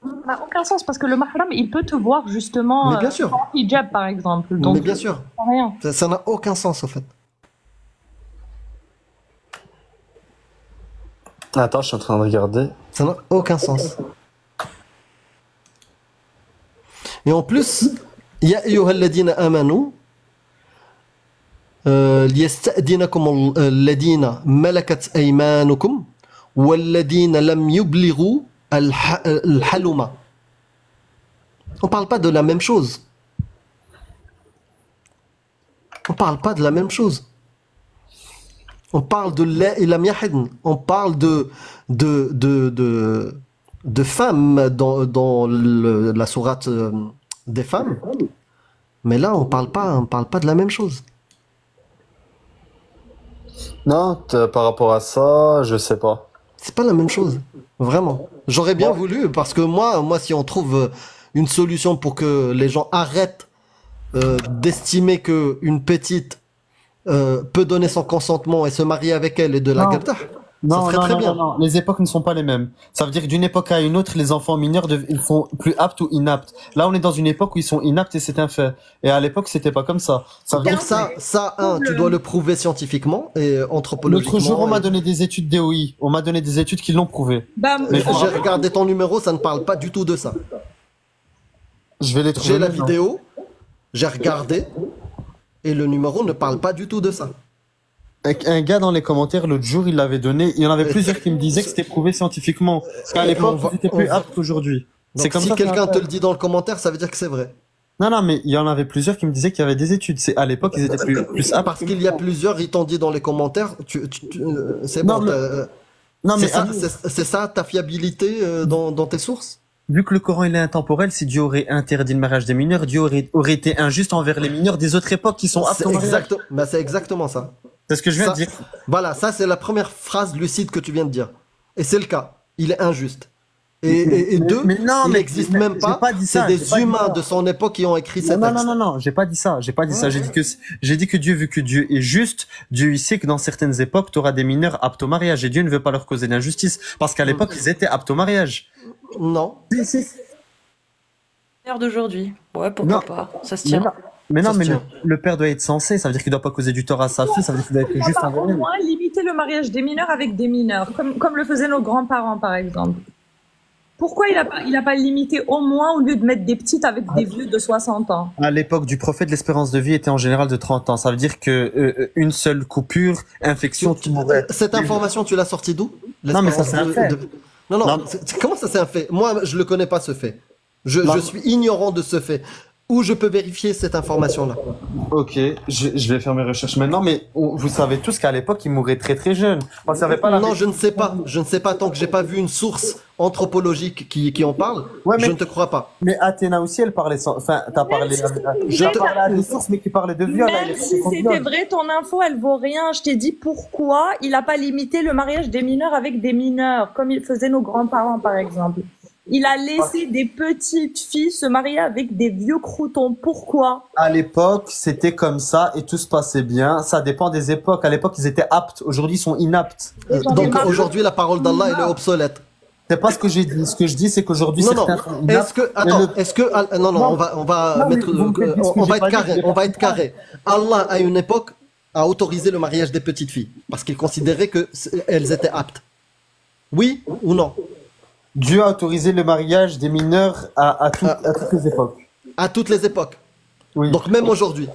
Ça n'a aucun sens parce que le mahram, il peut te voir justement Mais bien sûr. en hijab, par exemple. Donc, Mais bien sûr, rien. ça n'a aucun sens, en fait. Attends, je suis en train de regarder. Ça n'a aucun sens. Et en plus, Ya ayyuhalladhina amanu liyasta'dinakum alladhina malakat aymanukum walladhina lam yublighou al-haluma. On parle pas de la même chose. On parle pas de la même chose. On parle de lam yahidn. On parle de femmes dans la sourate des femmes. Mais là, on parle pas de la même chose. Non, par rapport à ça, je sais pas. C'est pas la même chose. Vraiment. J'aurais bien voulu, parce que moi, si on trouve une solution pour que les gens arrêtent d'estimer que une petite peut donner son consentement et se marier avec elle et de la garder, ça serait très bien. Non, les époques ne sont pas les mêmes. Ça veut dire que d'une époque à une autre, les enfants mineurs ils sont plus aptes ou inaptes. Là, on est dans une époque où ils sont inaptes et c'est un fait. Et à l'époque, c'était pas comme ça. Ça veut dire Donc tu dois le prouver scientifiquement et anthropologiquement. l'autre jour, on m'a donné des études DOI. On m'a donné des études qui l'ont prouvé. Bah, Mais j'ai regardé ton numéro, ça ne parle pas du tout de ça. Je vais les trouver. J'ai la maintenant. vidéo, j'ai regardé, et le numéro ne parle pas du tout de ça. Un gars dans les commentaires l'autre jour, il l'avait donné. Il y en avait plusieurs qui me disaient que c'était prouvé scientifiquement. Qu'à l'époque, c'était plus apte qu'aujourd'hui. Donc C'est comme si ça. quelqu'un te le dit dans le commentaire, ça veut dire que c'est vrai. Non, mais il y en avait plusieurs qui me disaient qu'il y avait des études. C'est à l'époque, ils étaient plus aptes. Parce qu'il y a plusieurs, ils t'ont dit dans les commentaires, c'est Non, bon. mais- Non, mais C'est ça ta fiabilité dans tes sources? vu que le Coran il est intemporel, si Dieu aurait interdit le mariage des mineurs, Dieu aurait été injuste envers les mineurs des autres époques qui sont aptes au mariage. C'est exactement ça. C'est ce que je viens Ça- de dire. Voilà, ça c'est la première phrase lucide que tu viens de dire. Et c'est le cas. Il est injuste. Et deux, mais non, il mais- n'existe mais même j'ai pas. pas dit ça, C'est j'ai des pas dit humains ça. de son époque qui ont écrit ces textes. Non, j'ai pas dit ça, ça. J'ai dit que Dieu, vu que Dieu est juste, Dieu il sait que dans certaines époques, tu auras des mineurs aptes au mariage et Dieu ne veut pas leur causer d'injustice parce qu'à l'époque, ils étaient aptes au mariage. Non. L'heure d'aujourd'hui. Ouais, pourquoi Non. pas. Ça se tient. Mais non, Ça se mais tient. le père doit être censé, ça veut dire qu'il doit pas causer du tort à sa fille, ça veut dire qu'il doit être juste Au envers elle. moins limiter le mariage des mineurs avec des mineurs, comme le faisaient nos grands-parents, par exemple. Pourquoi il a pas limité au moins au lieu de mettre des petites avec des vieux de 60 ans? À l'époque du prophète, l'espérance de vie était en général de 30 ans. Ça veut dire que une seule coupure, infection, tu mourrais. Cette information, tu l'as sortie d'où? Non, mais ça, c'est un fait. Non, Non. comment ça c'est un fait? Moi, je le connais pas ce fait. Je suis ignorant de ce fait. Où je peux vérifier cette information-là? Ok, je vais faire mes recherches maintenant, mais vous savez tous qu'à l'époque, ils mouraient très très jeunes. On savait pas la Non, je ne sais pas. Je ne sais pas tant que j'ai pas vu une source anthropologique qui en parle. Ouais, mais- Je ne te crois pas. Mais Athéna aussi, elle parlait sans... Enfin, t'as parlé... Je parlais à des sources, mais qui parlaient de viol. Même si c'était vrai, ton info, elle vaut rien. Je t'ai dit pourquoi il a pas limité le mariage des mineurs avec des mineurs, comme ils faisaient nos grands-parents, par exemple. Il a laissé des petites filles se marier avec des vieux croutons. Pourquoi? À l'époque, c'était comme ça et tout se passait bien. Ça dépend des époques. À l'époque, ils étaient aptes. Aujourd'hui, ils sont inaptes. Donc aujourd'hui, la parole d'Allah, elle est obsolète. C'est pas ce que j'ai dit. Ce que je dis, c'est qu'aujourd'hui, Non, non. certains sont inaptes. Non, Non. on va mais mettre, vous me faites dire ce que on va j'ai être pas carré. dit. On va être carré. Allah, à une époque, a autorisé le mariage des petites filles parce qu'il considérait que elles étaient aptes. Oui ou non? Dieu a autorisé le mariage des mineurs à toutes les époques. À toutes les époques. Oui. Donc même aujourd'hui.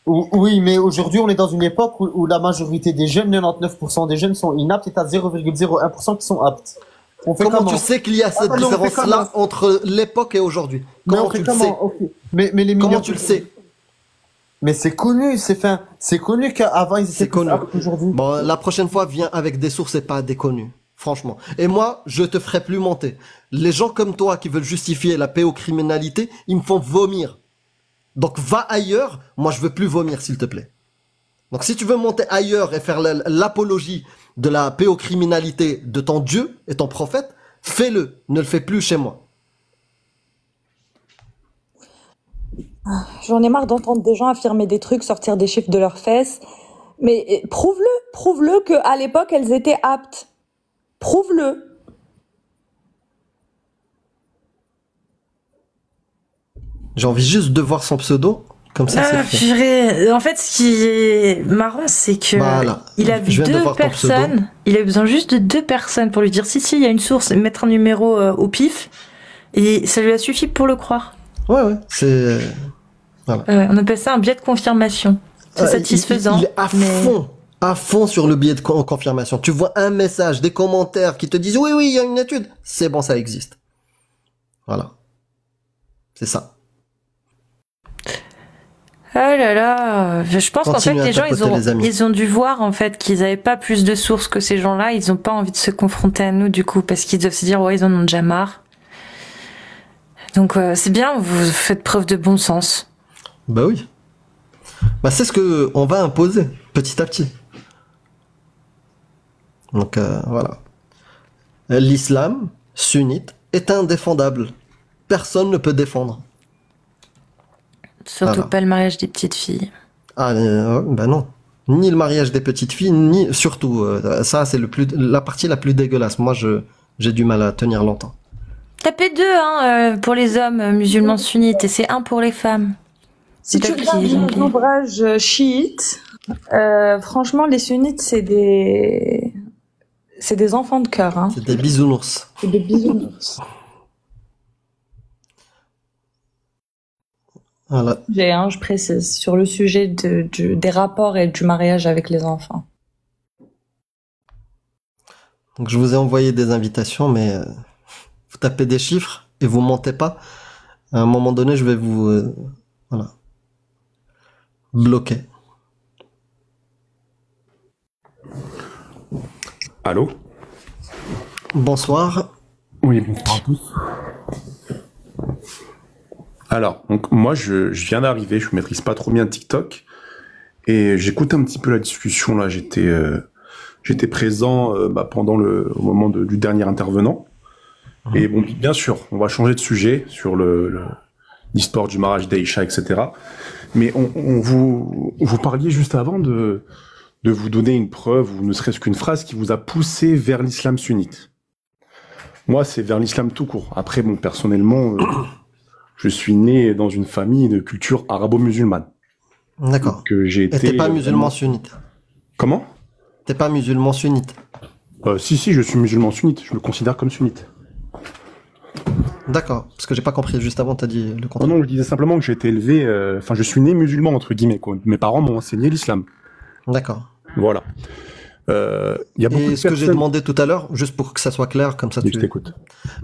Oui, mais aujourd'hui, on est dans une époque où la majorité des jeunes, 99% des jeunes sont inaptes et t'as 0,01% qui sont aptes. On fait Comment tu sais qu'il y a cette mais on fait différence-là entre l'époque et aujourd'hui? Mais Comment on fait tu le sais? comment Ok. Mais les mineurs. Comment tu le sais? Mais c'est connu, c'est connu qu'avant ils étaient C'est connu. plus aptes qu'aujourd'hui. Bon, la prochaine fois, viens avec des sources et pas des connus. Franchement. Et moi, je te ferai plus monter. Les gens comme toi qui veulent justifier la pédocriminalité, ils me font vomir. Donc va ailleurs. Moi, je veux plus vomir, s'il te plaît. Donc si tu veux monter ailleurs et faire l'apologie de la pédocriminalité de ton Dieu et ton prophète, fais-le. Ne le fais plus chez moi. J'en ai marre d'entendre des gens affirmer des trucs, sortir des chiffres de leurs fesses. Mais prouve-le qu'à l'époque, elles étaient aptes. Prouve-le. J'ai envie juste de voir son pseudo, comme ça c'est fait. Purée. En fait, ce qui est marrant, c'est que Voilà. il a vu Je viens de deux voir ton pseudo. personnes. Il a besoin juste de 2 personnes pour lui dire si, il y a une source, et mettre un numéro au pif. Et ça lui a suffi pour le croire. Ouais, c'est... On appelle ça un biais de confirmation. C'est satisfaisant. Il est à fond sur le biais de confirmation. Tu vois un message, des commentaires qui te disent oui, il y a une étude. C'est bon, ça existe. Voilà. C'est ça. Ah là là, je pense qu'en fait Continue à les gens tapoter, les ils ont dû voir en fait qu'ils avaient pas plus de sources que ces gens-là, ils ont pas envie de se confronter à nous du coup parce qu'ils doivent se dire ouais ils en ont déjà marre. Donc c'est bien, vous faites preuve de bon sens. Bah oui. Bah c'est ce que on va imposer petit à petit. Donc voilà. L'islam sunnite est indéfendable. Personne ne peut défendre. Surtout Voilà. pas le mariage des petites filles. Ah bah non. Ni le mariage des petites filles, ni surtout ça c'est la partie la plus dégueulasse. Moi j'ai du mal à tenir longtemps. Tapez 2 pour les hommes musulmans sunnites et c'est 1 pour les femmes. Si tu regardes les ouvrages chiites, franchement, les sunnites, c'est des enfants de cœur. Hein. C'est des bisounours. C'est des bisounours. Voilà. Je précise, sur le sujet des rapports et du mariage avec les enfants. Donc je vous ai envoyé des invitations, mais vous tapez des chiffres et vous mentez pas. À un moment donné, je vais vous bloquer. Allô? Bonsoir. Oui, bonsoir à tous. Alors, donc moi je viens d'arriver, je maîtrise pas trop bien TikTok et j'écoute un petit peu la discussion là. J'étais présent pendant au moment du dernier intervenant. Et bon, bien sûr, on va changer de sujet sur l'histoire du mariage d'Aïcha, etc. Mais vous parliez juste avant de vous donner une preuve ou ne serait-ce qu'une phrase qui vous a poussé vers l'islam sunnite. Moi, c'est vers l'islam tout court. Après, bon, personnellement, je suis né dans une famille de culture arabo-musulmane. D'accord. Et t'es pas musulman sunnite. Comment? T'es pas musulman sunnite. Si, je suis musulman sunnite. Je me considère comme sunnite. D'accord. Parce que j'ai pas compris. Juste avant, t'as dit le contraire. Non, je disais simplement que j'ai été élevé... je suis né musulman, entre guillemets, quoi. Mes parents m'ont enseigné l'islam. D'accord. Voilà. Y a beaucoup de ce que j'ai personnes... demandé tout à l'heure, juste pour que ça soit clair, comme ça Je t'écoute.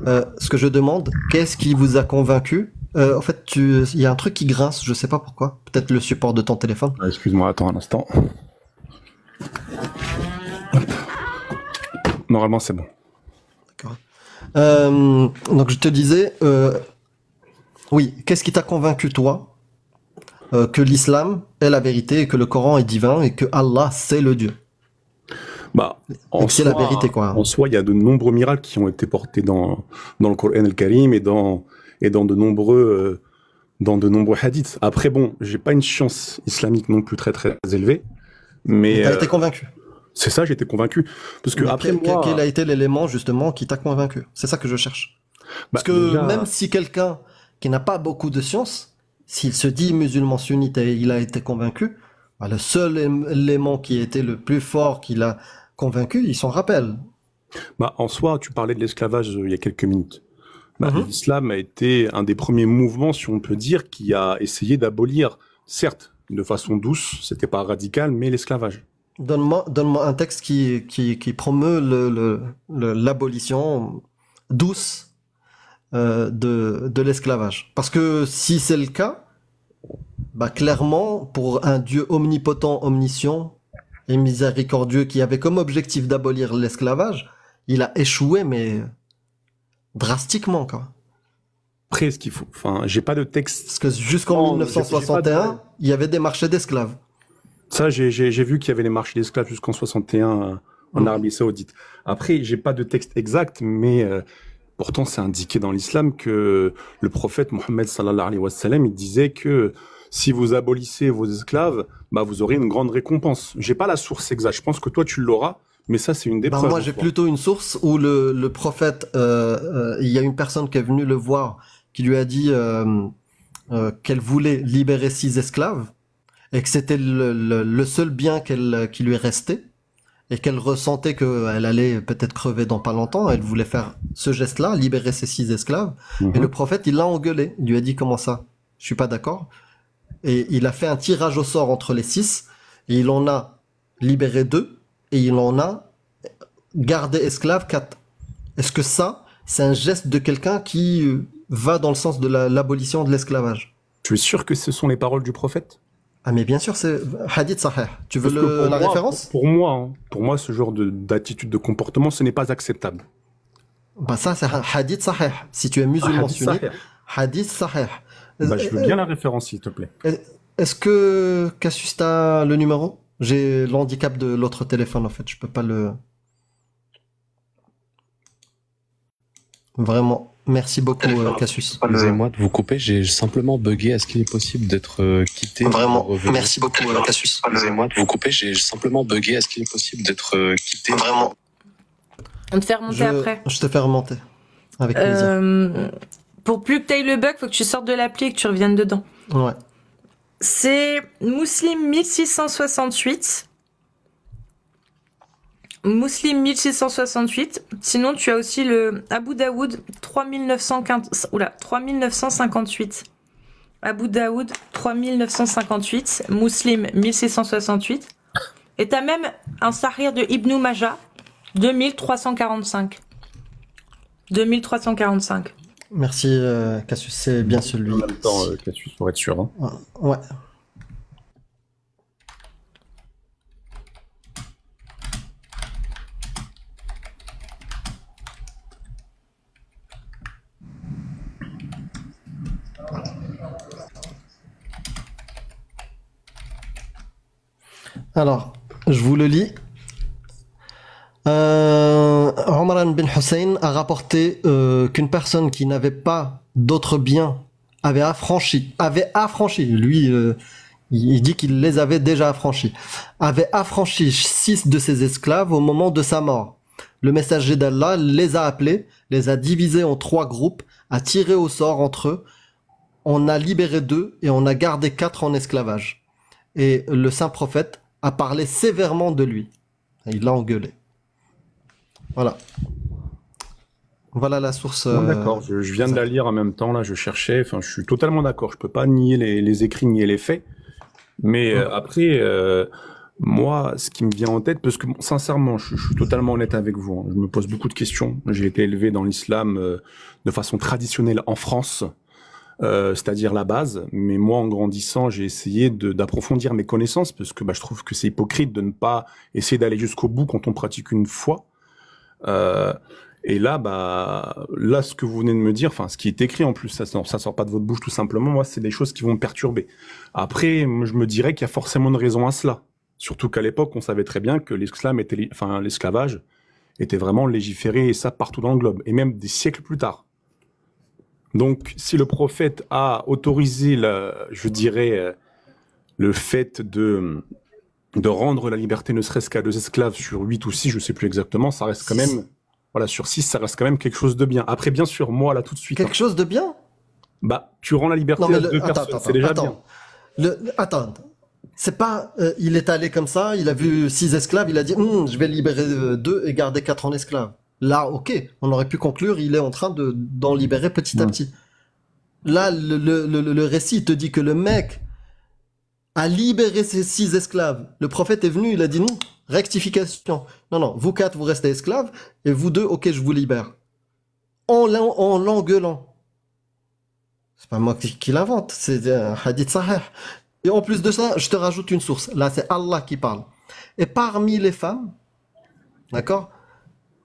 ce que je demande, qu'est-ce qui vous a convaincu? En fait, il y a un truc qui grince, je sais pas pourquoi. Peut-être le support de ton téléphone. Excuse-moi, attends un instant. Normalement, c'est bon. D'accord. Donc je te disais, oui, qu'est-ce qui t'a convaincu toi que l'islam est la vérité et que le Coran est divin et que Allah c'est le Dieu? C'est la vérité, quoi. En soi, il y a de nombreux miracles qui ont été portés dans le Coran al-Karim et dans de nombreux hadiths. Après, bon, j'ai pas une science islamique non plus très très élevée, mais t'as été convaincu. C'est ça, j'ai été convaincu. Parce que après quel a été l'élément justement qui t'a convaincu? C'est ça que je cherche. Parce que déjà... même si quelqu'un qui n'a pas beaucoup de science, s'il se dit musulman sunnite et il a été convaincu, le seul élément qui a été le plus fort qui l'a convaincu, il s'en rappelle. En soi, tu parlais de l'esclavage il y a quelques minutes. L'islam a été un des premiers mouvements, si on peut dire, qui a essayé d'abolir, certes, de façon douce, c'était pas radical, mais l'esclavage. Donne-moi un texte qui promeut l'abolition douce de l'esclavage. Parce que si c'est le cas, clairement, pour un Dieu omnipotent, omniscient et miséricordieux qui avait comme objectif d'abolir l'esclavage, il a échoué, mais drastiquement, quoi. Après, ce qu'il faut... j'ai pas de texte... Parce que jusqu'en 1961, il y avait des marchés d'esclaves. Ça, j'ai vu qu'il y avait les marchés d'esclaves jusqu'en 61 en Arabie Saoudite. Après, j'ai pas de texte exact, mais pourtant, c'est indiqué dans l'islam que le prophète Mohammed sallallahu alayhi wa sallam, il disait que si vous abolissez vos esclaves, vous aurez une grande récompense. J'ai pas la source exacte. Je pense que toi, tu l'auras, mais ça, c'est une des preuves. Moi, j'ai plutôt une source où le prophète, il y a une personne qui est venue le voir, qui lui a dit, qu'elle voulait libérer 6 esclaves et que c'était le seul bien qui lui restait et qu'elle ressentait qu'elle allait peut-être crever dans pas longtemps. Elle voulait faire ce geste-là, libérer ces 6 esclaves. Et le prophète, il l'a engueulé. Il lui a dit comment ça? Je suis pas d'accord. Et il a fait un tirage au sort entre les 6 et il en a libéré 2 et il en a gardé esclaves 4. Est-ce que ça, c'est un geste de quelqu'un qui va dans le sens de l'abolition de l'esclavage? Tu es sûr que ce sont les paroles du prophète? Ah mais bien sûr, c'est hadith sahih. Tu veux Parce que pour la moi, référence? Pour moi, ce genre d'attitude, de comportement, ce n'est pas acceptable. Bah ça, c'est un hadith sahih. Si tu es musulman Hadith sunnite, sahih. hadith sahih. Bah, je veux bien la référence, s'il te plaît. Est-ce que Cassius t'as le numéro? J'ai l'handicap de l'autre téléphone en fait, je peux pas le... Vraiment, merci beaucoup Cassius. Excusez-moi de vous couper, j'ai simplement bugué. Est-ce qu'il est possible d'être quitté? Vraiment, merci beaucoup Cassius. Excusez-moi de vous couper, j'ai simplement bugué. Est-ce qu'il est possible d'être quitté? Vraiment. On te fait remonter après. Je te fais remonter. Avec plaisir. Pour plus que tu ailles le bug, faut que tu sortes de l'appli et que tu reviennes dedans. Ouais. C'est Muslim 1668. Muslim 1668. Sinon, tu as aussi le Abu Daoud 3958. Abu Daoud 3958. Muslim 1668. Et t'as même un Sahih de Ibn Majah 2345. 2345. Merci Cassius, c'est bien celui. En même temps, Cassius, pour être sûr. Hein. Ouais. Alors, je vous le lis. Omran bin Hussein a rapporté qu'une personne qui n'avait pas d'autres biens avait affranchi. Lui, il dit qu'il les avait déjà affranchis. Avait affranchi 6 de ses esclaves au moment de sa mort. Le messager d'Allah les a appelés, les a divisés en 3 groupes, a tiré au sort entre eux. On a libéré 2 et on a gardé 4 en esclavage. Et le saint prophète a parlé sévèrement de lui. Il l'a engueulé. Voilà. Voilà la source. D'accord, je viens de la lire en même temps, là, je cherchais, enfin, je suis totalement d'accord, je peux pas nier les écrits, nier les faits, mais après, moi, ce qui me vient en tête, parce que, bon, sincèrement, je suis totalement honnête avec vous, hein, je me pose beaucoup de questions, j'ai été élevé dans l'islam de façon traditionnelle en France, c'est-à-dire la base, mais moi, en grandissant, j'ai essayé d'approfondir mes connaissances, parce que je trouve que c'est hypocrite de ne pas essayer d'aller jusqu'au bout quand on pratique une foi. Et là, là, ce que vous venez de me dire, enfin, ce qui est écrit en plus, ça sort pas de votre bouche tout simplement. Moi, c'est des choses qui vont me perturber. Après, je me dirais qu'il y a forcément une raison à cela. Surtout qu'à l'époque, on savait très bien que l'esclavage était vraiment légiféré, et ça partout dans le globe, et même des siècles plus tard. Donc, si le prophète a autorisé, je dirais, le fait de rendre la liberté ne serait-ce qu'à 2 esclaves sur 8 ou 6, je sais plus exactement, ça reste quand même, voilà, sur 6, ça reste quand même quelque chose de bien. Après, bien sûr, moi, là, tout de suite. Quelque chose de bien? Tu rends la liberté à 2 personnes, c'est déjà bien. Attends. C'est pas, il est allé comme ça, il a vu 6 esclaves, il a dit, je vais libérer 2 et garder 4 en esclaves. Là, ok, on aurait pu conclure, il est en train d'en libérer petit à petit. Là, le récit te dit que le mec a libéré ses 6 esclaves. Le prophète est venu, il a dit non, rectification. Non, vous 4, vous restez esclaves, et vous 2, ok, je vous libère. En l'engueulant. C'est pas moi qui l'invente, c'est un hadith sahih. Et en plus de ça, je te rajoute une source. Là, c'est Allah qui parle. Et parmi les femmes, d'accord?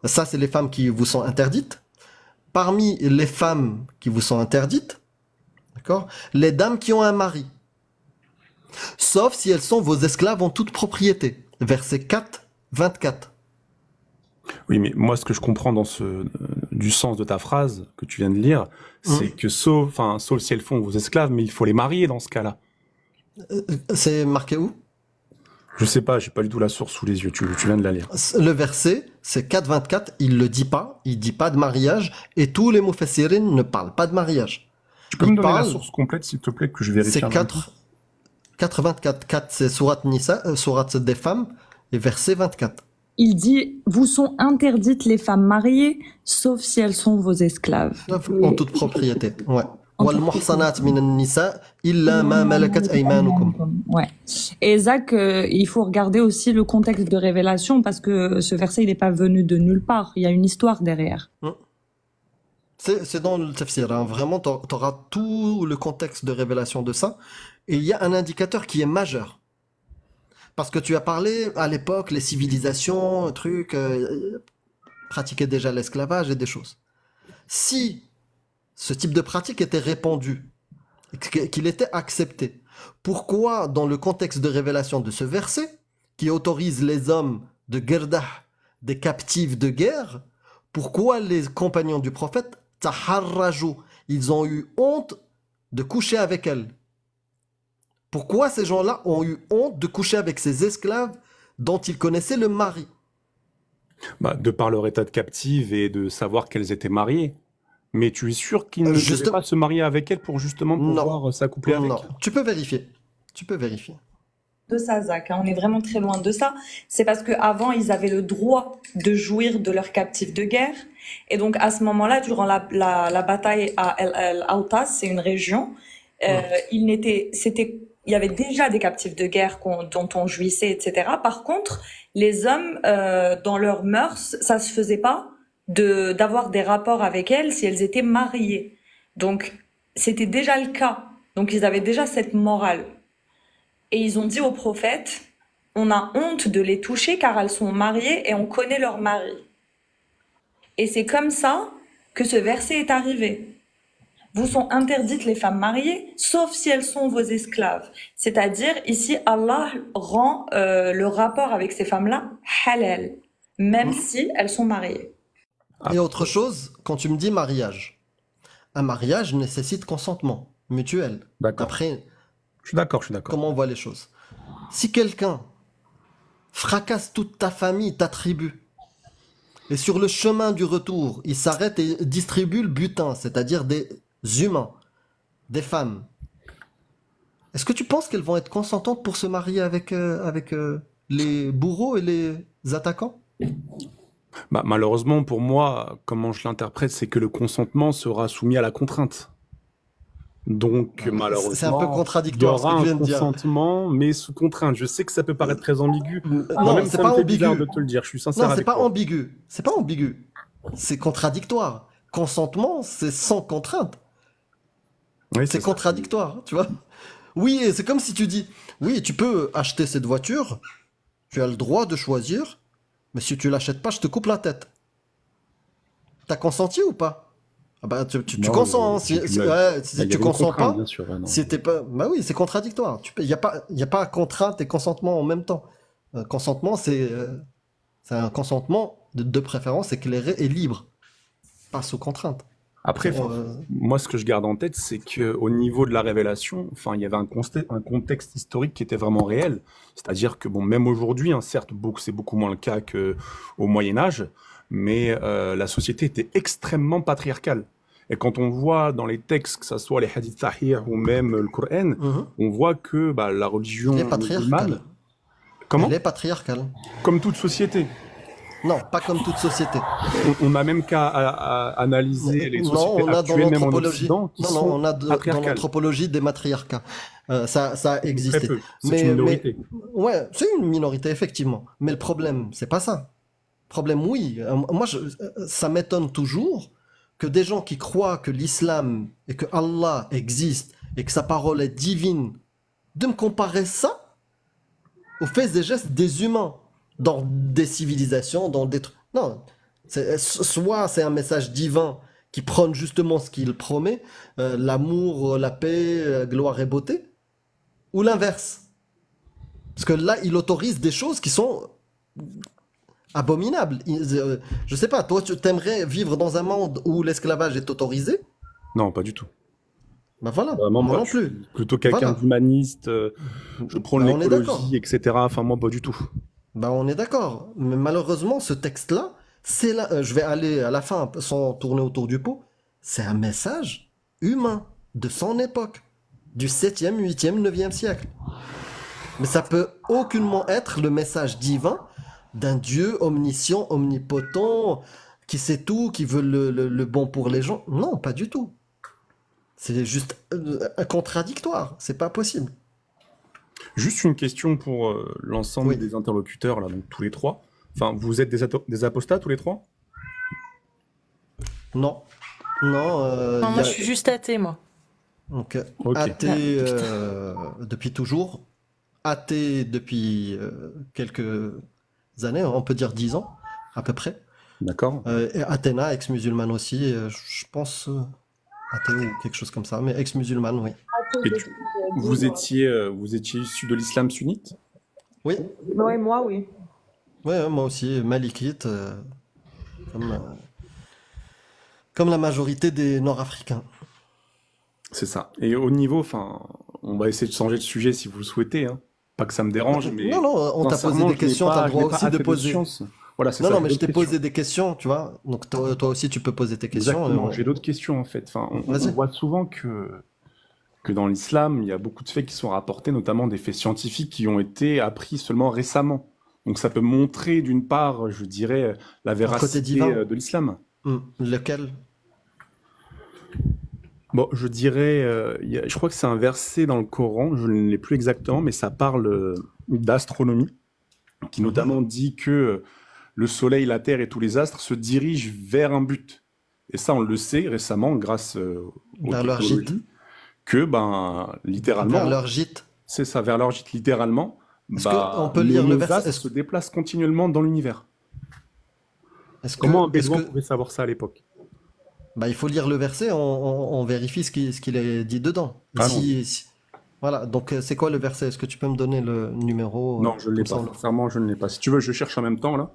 Ça, c'est les femmes qui vous sont interdites. Parmi les femmes qui vous sont interdites, d'accord? Les dames qui ont un mari. Sauf si elles sont vos esclaves en toute propriété. Verset 4, 24. Oui, mais moi, ce que je comprends du sens de ta phrase que tu viens de lire, c'est que sauf si elles font vos esclaves, mais il faut les marier dans ce cas-là. C'est marqué où? Je sais pas, j'ai pas du tout la source sous les yeux, tu viens de la lire. Le verset, c'est 4.24, il le dit pas, il dit pas de mariage, et tous les mufassirin ne parlent pas de mariage. Tu peux me donner la parle- source complète, s'il te plaît, que je vérifie. C'est en même temps 4, 4, c'est Sourate Nisa, Sourate des femmes, et verset 24. Il dit, vous sont interdites les femmes mariées, sauf si elles sont vos esclaves. En toute propriété, ouais. En Wal toute muhsanat min nisa illa ma malakat aymanukum. Ouais. Et Zach, il faut regarder aussi le contexte de révélation parce que ce verset, il n'est pas venu de nulle part. Il y a une histoire derrière. C'est dans le tafsir, hein. Vraiment, t'auras tout le contexte de révélation de ça. Et il y a un indicateur qui est majeur. Parce que tu as parlé, à l'époque, les civilisations, trucs, pratiquaient déjà l'esclavage et des choses. Si ce type de pratique était répandu, qu'il était accepté, pourquoi, dans le contexte de révélation de ce verset, qui autorise les hommes de Gerdah, des captifs de guerre, pourquoi les compagnons du prophète, taharrajou, ils ont eu honte de coucher avec elles? Pourquoi ces gens-là ont eu honte de coucher avec ces esclaves dont ils connaissaient le mari? Bah, de par leur état de captive et de savoir qu'elles étaient mariées. Mais tu es sûr qu'ils ne devaient pas se marier avec elles pour justement pouvoir s'accoupler avec? Non, tu peux vérifier. Tu peux vérifier. De ça, Zach, hein, on est vraiment très loin de ça. C'est parce qu'avant, ils avaient le droit de jouir de leurs captifs de guerre. Et donc, à ce moment-là, durant la bataille à El Autas, c'est une région, il y avait déjà des captifs de guerre dont on jouissait, etc. Par contre, les hommes, dans leurs mœurs, ça se faisait pas d'avoir des rapports avec elles si elles étaient mariées. Donc, c'était déjà le cas. Donc, ils avaient déjà cette morale. Et ils ont dit au prophète, on a honte de les toucher car elles sont mariées et on connaît leur mari. Et c'est comme ça que ce verset est arrivé. Vous sont interdites les femmes mariées, sauf si elles sont vos esclaves. C'est-à-dire, ici, Allah rend le rapport avec ces femmes-là halal, même si elles sont mariées. Et autre chose, quand tu me dis mariage, un mariage nécessite consentement mutuel. D'accord. Après, je suis d'accord. Comment on voit les choses? Si quelqu'un fracasse toute ta famille, ta tribu, et sur le chemin du retour, il s'arrête et distribue le butin, c'est-à-dire des humains, des femmes, est-ce que tu penses qu'elles vont être consentantes pour se marier avec les bourreaux et les attaquants? Bah, malheureusement, pour moi, comment je l'interprète, c'est que le consentement sera soumis à la contrainte. Donc, malheureusement, c'est un peu contradictoire il y aura ce que je viens un de dire. consentement, mais sous contrainte. Je sais que ça peut paraître très ambigu. Non, Même c'est ça pas me fait ambigu. bizarre de te le dire. Je suis sincère Non, c'est avec pas toi. ambigu. C'est pas ambigu. C'est contradictoire. Consentement, c'est sans contrainte. Oui, C'est contradictoire, tu vois. Oui, et c'est comme si tu dis, oui, tu peux acheter cette voiture, tu as le droit de choisir, mais si tu l'achètes pas, je te coupe la tête. T'as consenti ou pas? Ah bah, tu Non, consens. Hein. il y Si avait tu une consens contrainte, pas, bien sûr, ouais, non. si t'es pas, bah oui, c'est contradictoire. Il y a pas contrainte et consentement en même temps. Consentement, c'est un consentement de préférence éclairé et libre, pas sous contrainte. Après, moi, ce que je garde en tête, c'est qu'au niveau de la révélation, enfin, il y avait un contexte historique qui était vraiment réel. C'est-à-dire que, bon, même aujourd'hui, hein, certes, c'est beaucoup moins le cas qu'au Moyen-Âge, mais la société était extrêmement patriarcale. Et quand on voit dans les textes, que ce soit les hadiths sahih ou même le Coran, on voit que la religion Elle est patriarcale. musulmane... Comment? Elle est patriarcale. Comme toute société. Non, pas comme toute société. On a même qu'à analyser les sociétés on a dans actuelles, même en l'anthropologie. Occident, qui sont On a dans patriarcales. l'anthropologie des matriarcats. Ça a existé. Très peu. C'est une minorité. Ouais, c'est une minorité effectivement. Mais le problème, c'est pas ça. Le problème, oui. Moi, ça m'étonne toujours que des gens qui croient que l'islam et que Allah existe et que sa parole est divine, de me comparer ça aux faits et gestes des humains dans des civilisations, dans des trucs. Non, soit c'est un message divin qui prône justement ce qu'il promet, l'amour, la paix, gloire et beauté, ou l'inverse. Parce que là, il autorise des choses qui sont abominables. Je sais pas, toi, tu t'aimerais vivre dans un monde où l'esclavage est autorisé? Non, pas du tout. Bah voilà, Vraiment, moi pas. non Je suis plus. plutôt quelqu'un Voilà. d'humaniste, je prône Bah, on est d'accord. l'écologie, etc. Enfin, moi, pas du tout. Bah on est d'accord. Mais malheureusement, ce texte-là, c'est là, je vais aller à la fin sans tourner autour du pot, c'est un message humain, de son époque, du 7e, 8e, 9e siècle. Mais ça peut aucunement être le message divin d'un Dieu omniscient, omnipotent, qui sait tout, qui veut le bon pour les gens. Non, pas du tout. C'est juste contradictoire. C'est pas possible. Juste une question pour l'ensemble Oui. des interlocuteurs, là, donc tous les trois. Enfin, vous êtes des apostats tous les trois? Non. Non, Non, y moi, a- je suis juste athée, moi. donc, Ok. athée depuis toujours. Athée depuis quelques années, on peut dire 10 ans, à peu près. D'accord. Et Athéna, ex-musulmane aussi, je pense athée ou quelque chose comme ça, mais ex-musulmane, oui. Et vous étiez issu de l'islam sunnite? Oui, Ouais, moi, oui. ouais, moi aussi, malikite, comme la majorité des Nord-Africains. C'est ça. Et au niveau, enfin, on va essayer de changer de sujet si vous le souhaitez, hein. Pas que ça me dérange, mais Non, non, on t'a posé sincèrement, des je n'ai questions, pas- t'as le je n'ai droit pas aussi de assez poser. science. Voilà, c'est Non, ça. non, mais j'ai je t'ai d'autres posé des questions, tu vois. Donc toi aussi, tu peux poser tes questions. Exactement. J'ai d'autres questions en fait. Enfin, on Vas-y. voit souvent que dans l'islam, il y a beaucoup de faits qui sont rapportés, notamment des faits scientifiques qui ont été appris seulement récemment. Donc ça peut montrer d'une part, je dirais, la véracité divin. de l'islam. Lequel? Bon, je dirais, je crois que c'est un verset dans le Coran, je ne l'ai plus exactement, mais ça parle d'astronomie, qui notamment dit que le Soleil, la Terre et tous les astres se dirigent vers un but. Et ça, on le sait récemment grâce aux Vers leur technologies, gîte. que, ben, littéralement, Vers leur gîte. c'est ça, vers leur gîte, littéralement, Est-ce bah, qu'on peut lire le nos verset? astres se déplacent continuellement dans l'univers. Comment Comment un bédouin pouvait savoir ça à l'époque? Bah, il faut lire le verset, on vérifie ce qu'il est dit dedans. Ah Voilà, donc c'est quoi le verset? Est-ce que tu peux me donner le numéro? Non, je ne l'ai comme pas, ça, sincèrement, je ne l'ai pas. Si tu veux, je cherche en même temps, là.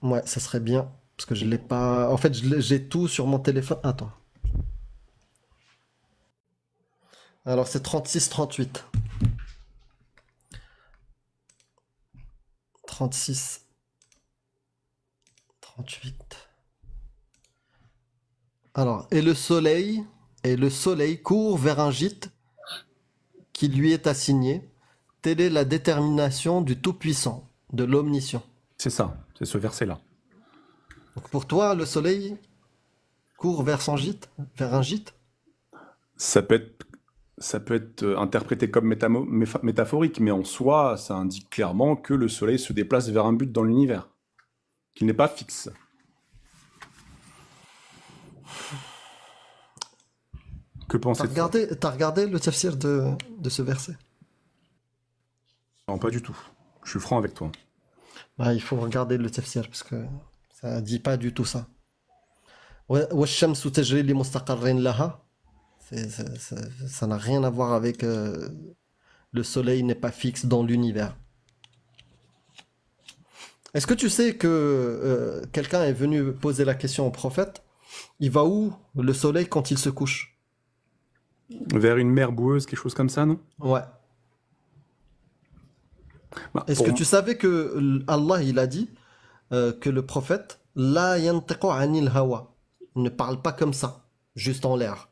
Ouais, ça serait bien. Parce que je l'ai pas. En fait, j'ai tout sur mon téléphone. Attends. Alors, c'est 36-38. 36. 38. Alors, et le soleil court vers un gîte qui lui est assigné. Telle est la détermination du Tout-Puissant, de l'Omniscient. C'est ça, c'est ce verset-là. Donc pour toi, le soleil court vers son gîte, vers un gîte? Ça peut être interprété comme métaphorique, mais en soi, ça indique clairement que le Soleil se déplace vers un but dans l'univers, qu'il n'est pas fixe. Que pensez-vous? T'as regardé le tafsir de ce verset? Non, pas du tout. Je suis franc avec toi. Bah, il faut regarder le tafsir parce que ça dit pas du tout ça. وَالشَّمْسُ تَجْرِي لِمُسْتَقَرٍّ لَهَا. Ça n'a rien à voir avec le soleil n'est pas fixe dans l'univers. Est-ce que tu sais que quelqu'un est venu poser la question au prophète? Il va où le soleil quand il se couche? Vers une mer boueuse, quelque chose comme ça, non? Ouais. Bah, Est-ce que tu savais que Allah il a dit que le prophète la yantiqu anil hawa, il ne parle pas comme ça, juste en l'air.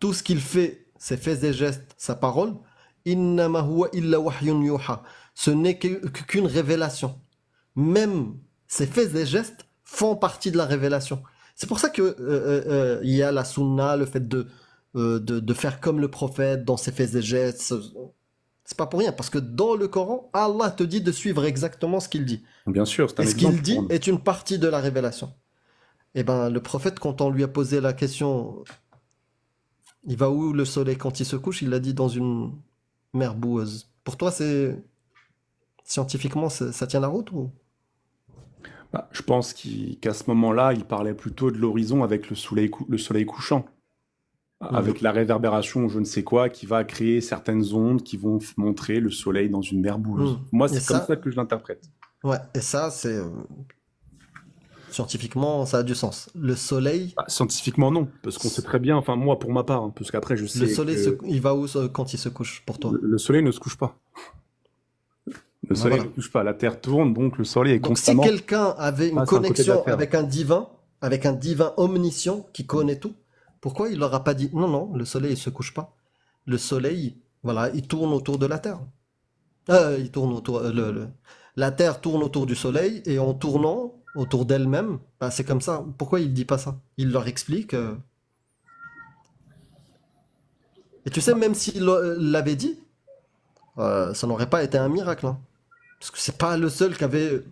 Tout ce qu'il fait, ses faits et gestes, sa parole, innama huwa illa wahyun yuha, ce n'est qu'une révélation. Même ses faits et gestes font partie de la révélation. C'est pour ça que il y a la sunna, le fait de faire comme le prophète dans ses faits et gestes. C'est pas pour rien, parce que dans le Coran, Allah te dit de suivre exactement ce qu'il dit. Bien sûr, c'est un Et ce exemple qu'il dit pour nous. est une partie de la révélation. Et ben, le prophète, quand on lui a posé la question, il va où le soleil quand il se couche? Il l'a dit dans une mer boueuse. Pour toi, c'est scientifiquement, ça tient la route ou? Bah, je pense qu'à ce moment-là, il parlait plutôt de l'horizon avec le soleil couchant. Avec la réverbération, je ne sais quoi, qui va créer certaines ondes qui vont montrer le soleil dans une mer boueuse. Moi, c'est comme ça que je l'interprète. Ouais, et ça, c'est... Scientifiquement, ça a du sens. Le soleil... Bah, scientifiquement, non, parce qu'on sait très bien, enfin moi, pour ma part, hein, parce qu'après, je sais Le soleil, que il va où quand il se couche, pour toi? le soleil ne se couche pas. Le soleil voilà. ne se couche pas, la Terre tourne, donc le soleil est Donc constamment... si quelqu'un avait une passe à côté de la connexion Terre. avec un divin omniscient qui connaît tout, Pourquoi il leur a pas dit non, non, le soleil il se couche pas. Le soleil, voilà, il tourne autour de la Terre. Il tourne autour, la Terre tourne autour du soleil et en tournant autour d'elle-même, bah, c'est comme ça. Pourquoi il dit pas ça? Il leur explique. Et tu sais, même s'il l'avait dit, ça n'aurait pas été un miracle, hein. Parce que c'est pas le seul qui avait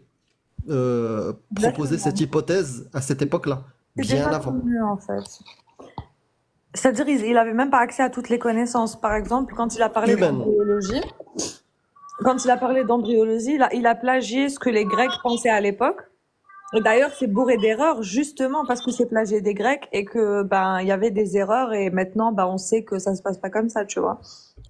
proposé Exactement. cette hypothèse à cette époque-là, C'est bien déjà avant. connu, en fait. C'est-à-dire, il avait même pas accès à toutes les connaissances. Par exemple, quand il a parlé Humaine. d'embryologie, il a plagié ce que les Grecs pensaient à l'époque. Et d'ailleurs, c'est bourré d'erreurs, justement parce que c'est plagié des Grecs et que, ben, il y avait des erreurs et maintenant, ben, on sait que ça se passe pas comme ça, tu vois.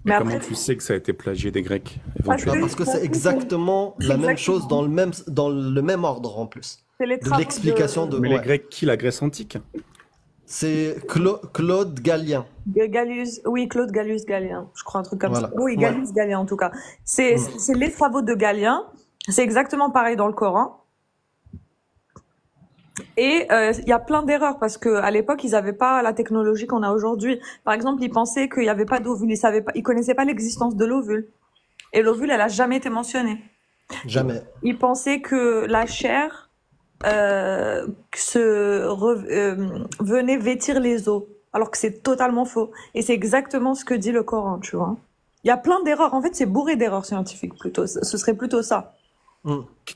Mais Mais comment après, tu sais que ça a été plagié des Grecs, Parce Bah, éventuellement? parce que c'est exactement la même chose dans le même ordre en plus. c'est les De travaux l'explication de. Mais les Ouais. Grecs, qui? La Grèce antique? C'est Claude Gallien. Gallus, oui, Claude Gallus Gallien, je crois un truc comme Voilà. ça. Oui, Ouais. Gallus Gallien en tout cas. C'est les travaux de Galien. C'est exactement pareil dans le Coran. Et il y a plein d'erreurs parce que à l'époque ils n'avaient pas la technologie qu'on a aujourd'hui. Par exemple, ils pensaient qu'il n'y avait pas d'ovule, ils connaissaient pas l'existence de l'ovule. Et l'ovule, elle a jamais été mentionnée. Jamais. Ils pensaient que la chair venait vêtir les os, alors que c'est totalement faux. Et c'est exactement ce que dit le Coran, tu vois. Il y a plein d'erreurs. En fait, c'est bourré d'erreurs scientifiques plutôt. Ce serait plutôt ça.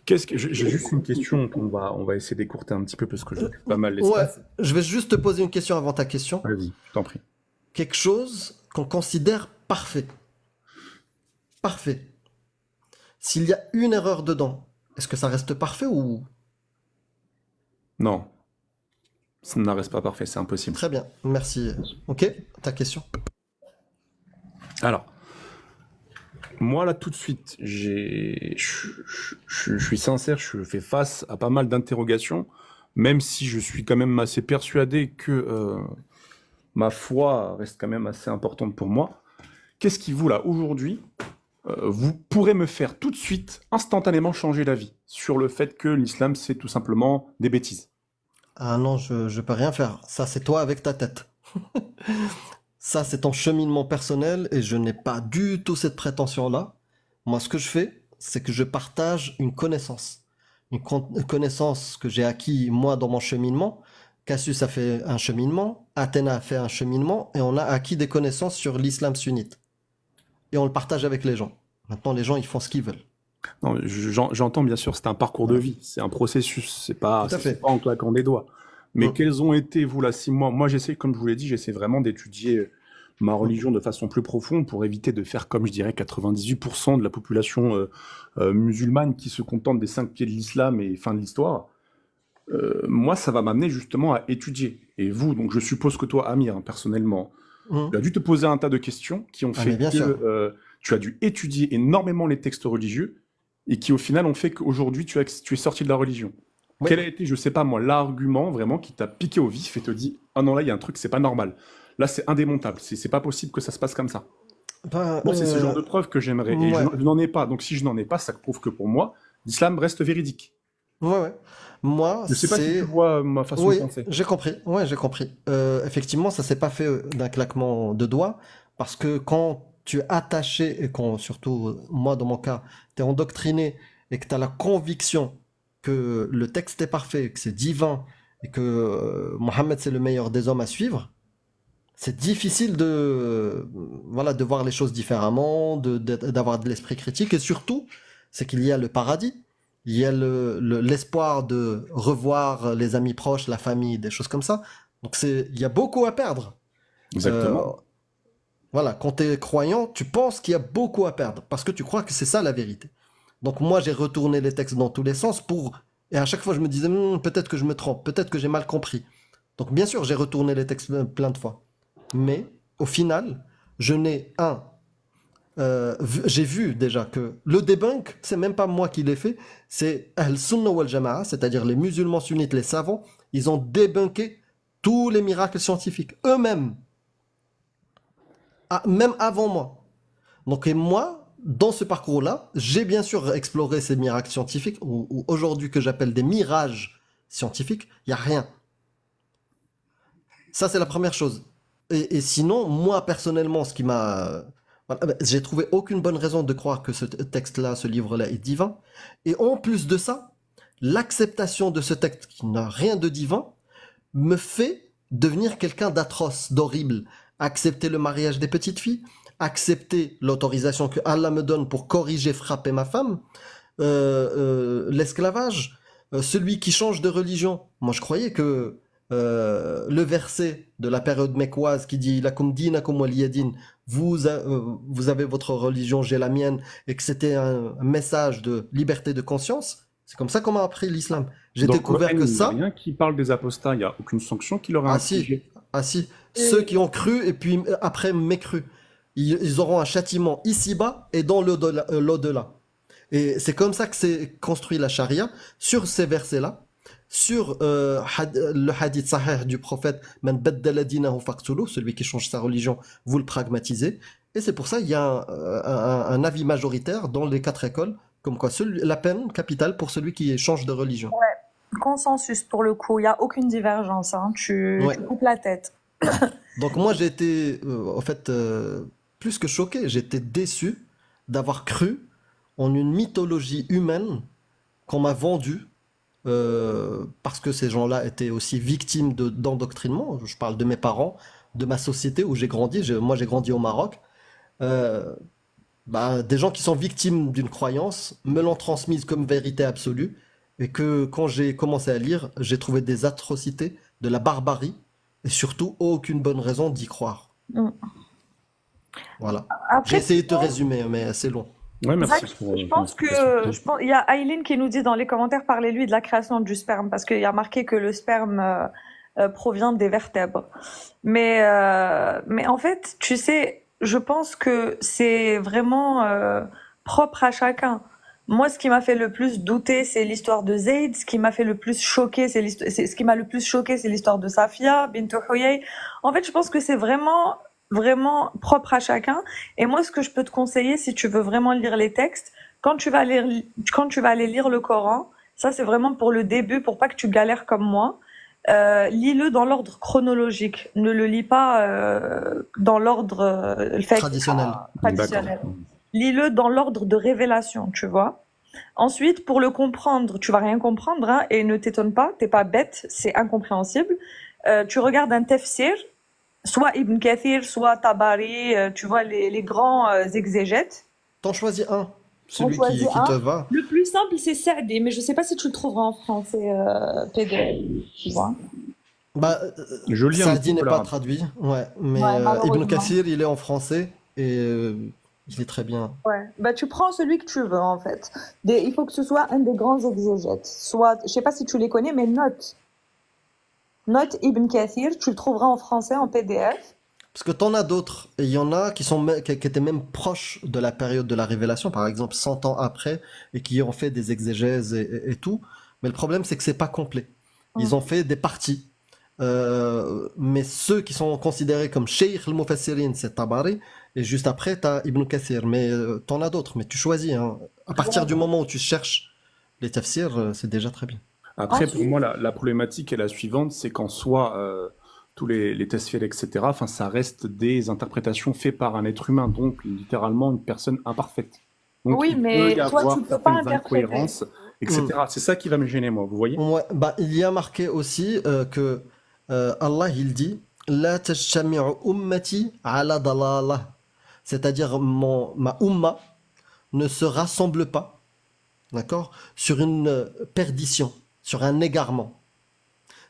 J'ai juste une question on va essayer d'écourter un petit peu parce que j'ai pas mal Ouais, l'espace. je vais juste te poser une question avant ta question. Vas-y, je t'en prie. Quelque chose qu'on considère parfait. Parfait. S'il y a une erreur dedans, est-ce que ça reste parfait ou... Non. Ça ne reste pas parfait, c'est impossible. Très bien, merci. Ok, ta question. Alors, moi là tout de suite, je suis sincère, je fais face à pas mal d'interrogations, même si je suis quand même assez persuadé que ma foi reste quand même assez importante pour moi. Qu'est-ce qui vous là aujourd'hui, vous pourrez me faire tout de suite, instantanément changer d'avis sur le fait que l'islam c'est tout simplement des bêtises? Ah non, je peux rien faire. Ça, c'est toi avec ta tête. Ça, c'est ton cheminement personnel et je n'ai pas du tout cette prétention-là. Moi, ce que je fais, c'est que je partage une connaissance. Une connaissance que j'ai acquis, moi, dans mon cheminement. Cassius a fait un cheminement, Athéna a fait un cheminement, et on a acquis des connaissances sur l'islam sunnite. Et on le partage avec les gens. Maintenant, les gens, ils font ce qu'ils veulent. Non, j'entends bien sûr, c'est un parcours de vie, c'est un processus, c'est pas Tout à fait. en claquant des doigts. Mais Mm. quels ont été, vous, là, 6 mois? Moi, j'essaie, comme je vous l'ai dit, j'essaie vraiment d'étudier ma religion de façon plus profonde pour éviter de faire, comme je dirais, 98% de la population musulmane qui se contente des 5 pieds de l'islam et fin de l'histoire. Moi, ça va m'amener justement à étudier. Et vous, donc je suppose que toi, Amir, hein, personnellement, Mm. tu as dû te poser un tas de questions qui ont Ah, fait mais bien que sûr. tu as dû étudier énormément les textes religieux et qui au final ont fait qu'aujourd'hui tu es sorti de la religion. Oui. Quel a été, je sais pas moi, l'argument vraiment qui t'a piqué au vif et te dit ah non là il y a un truc c'est pas normal, là c'est indémontable, c'est pas possible que ça se passe comme ça. Ben, Moi c'est ce genre de preuve que j'aimerais et ouais. je n'en ai pas, donc si je n'en ai pas ça prouve que pour moi l'islam reste véridique. Ouais. Moi, Je sais pas si c'est... tu vois ma façon Oui, de penser. j'ai compris. Ouais, j'ai compris. Effectivement, ça s'est pas fait d'un claquement de doigts parce que quand tu es attaché et quand, surtout moi dans mon cas, tu es endoctriné et que tu as la conviction que le texte est parfait, que c'est divin et que Mohammed c'est le meilleur des hommes à suivre, c'est difficile voilà, de voir les choses différemment, d'avoir de l'esprit critique et surtout, c'est qu'il y a le paradis. Il y a l'espoir de revoir les amis proches, la famille, des choses comme ça. Donc il y a beaucoup à perdre. Exactement. Voilà, quand tu es croyant, tu penses qu'il y a beaucoup à perdre parce que tu crois que c'est ça la vérité. Donc moi, j'ai retourné les textes dans tous les sens et à chaque fois, je me disais, peut-être que je me trompe, peut-être que j'ai mal compris. Donc bien sûr, j'ai retourné les textes plein de fois. Mais au final, je n'ai j'ai vu déjà que le debunk, c'est même pas moi qui l'ai fait, c'est Ahl-Sunnah wal Jama'a, c'est-à-dire les musulmans sunnites, les savants, ils ont débunké tous les miracles scientifiques, eux-mêmes. Même avant moi. Donc, et moi, dans ce parcours-là, j'ai bien sûr exploré ces miracles scientifiques, ou aujourd'hui que j'appelle des mirages scientifiques, il n'y a rien. Ça, c'est la première chose. Et sinon, moi, personnellement, ce qui m'a... voilà, j'ai trouvé aucune bonne raison de croire que ce texte-là, ce livre-là est divin. Et en plus de ça, l'acceptation de ce texte qui n'a rien de divin me fait devenir quelqu'un d'atroce, d'horrible. Accepter le mariage des petites filles, accepter l'autorisation que Allah me donne pour corriger, frapper ma femme, l'esclavage, celui qui change de religion. Moi, je croyais que le verset de la période mecquoise qui dit Lakum dinakum waliyadin, vous avez votre religion, j'ai la mienne, et que c'était un message de liberté de conscience. C'est comme ça qu'on m'a appris l'islam. J'ai Dans le découvert Coran, que il n'y a ça. rien qui parle des apostats, il n'y a aucune sanction qui leur a Ah si, infligée. ah si. Ceux qui ont cru et puis après mécru, ils auront un châtiment ici-bas et dans l'au-delà. Et c'est comme ça que s'est construit la charia, sur ces versets-là, sur le hadith sahih du prophète Man baddala dinahu faqtuluh, celui qui change sa religion, vous le pragmatisez. Et c'est pour ça qu'il y a un avis majoritaire dans les 4 écoles, comme quoi la peine capitale pour celui qui change de religion. Consensus pour le coup, il n'y a aucune divergence, hein. Tu coupes la tête. Donc moi j'ai été en fait plus que choqué, j'étais déçu d'avoir cru en une mythologie humaine qu'on m'a vendue parce que ces gens-là étaient aussi victimes d'endoctrinement. Je parle de mes parents, de ma société où j'ai grandi. Moi j'ai grandi au Maroc. Des gens qui sont victimes d'une croyance me l'ont transmise comme vérité absolue et que quand j'ai commencé à lire, j'ai trouvé des atrocités, de la barbarie et surtout aucune bonne raison d'y croire. Voilà. J'ai essayé de te résumer, mais c'est long. Ouais, merci. Je pense il y a Aileen qui nous dit dans les commentaires, parlez-lui de la création du sperme, parce qu'il y a marqué que le sperme provient des vertèbres. Mais en fait, tu sais, je pense que c'est vraiment propre à chacun. Moi, ce qui m'a fait le plus douter, c'est l'histoire de Zayd. Ce qui m'a fait le plus choquer, c'est l'histoire de Safia bint Huyay. En fait, je pense que c'est vraiment propre à chacun. Et moi, ce que je peux te conseiller, si tu veux vraiment lire les textes, quand tu vas aller lire le Coran, ça c'est vraiment pour le début, pour pas que tu galères comme moi. Lis-le dans l'ordre chronologique. Ne le lis pas dans l'ordre traditionnel. Lis-le dans l'ordre de révélation, tu vois. Ensuite, pour le comprendre, tu vas rien comprendre, hein, et ne t'étonne pas, t'es pas bête, c'est incompréhensible. Tu regardes un tafsir, soit Ibn Kathir, soit Tabari, tu vois, les grands exégètes. T'en choisis un, celui qui te va. Le plus simple, c'est Saadi, mais je sais pas si tu le trouveras en français, PDF, tu vois. Saadi n'est pas traduit, mais Ibn Kathir, il est en français, et il est très bien. Ouais, tu prends celui que tu veux, en fait. Il faut que ce soit un des grands exégètes. Soit, je sais pas si tu les connais, mais Note Ibn Kathir, tu le trouveras en français, en PDF. Parce que t'en as d'autres, et il y en a qui étaient même proches de la période de la révélation, par exemple 100 ans après, et qui ont fait des exégèses et tout. Mais le problème, c'est que c'est pas complet. Ils ont fait des parties. Mais ceux qui sont considérés comme Sheikh al-Mufassirin, c'est Tabari, et juste après, t'as Ibn Kathir. Mais t'en as d'autres, mais tu choisis. Hein. À partir du moment où tu cherches les tafsirs, c'est déjà très bien. Après, pour moi, la problématique est la suivante, c'est qu'en soi, tous les tafsirs, etc., ça reste des interprétations faites par un être humain, donc littéralement une personne imparfaite. Donc, oui, mais toi, tu peux pas interpréter. Incohérences, etc. C'est ça qui va me gêner, moi, vous voyez? Ouais, il y a marqué aussi que Allah, il dit « La tajtami'u ummati ala dalalah » c'est-à-dire ma umma ne se rassemble pas, d'accord, sur une perdition, sur un égarement.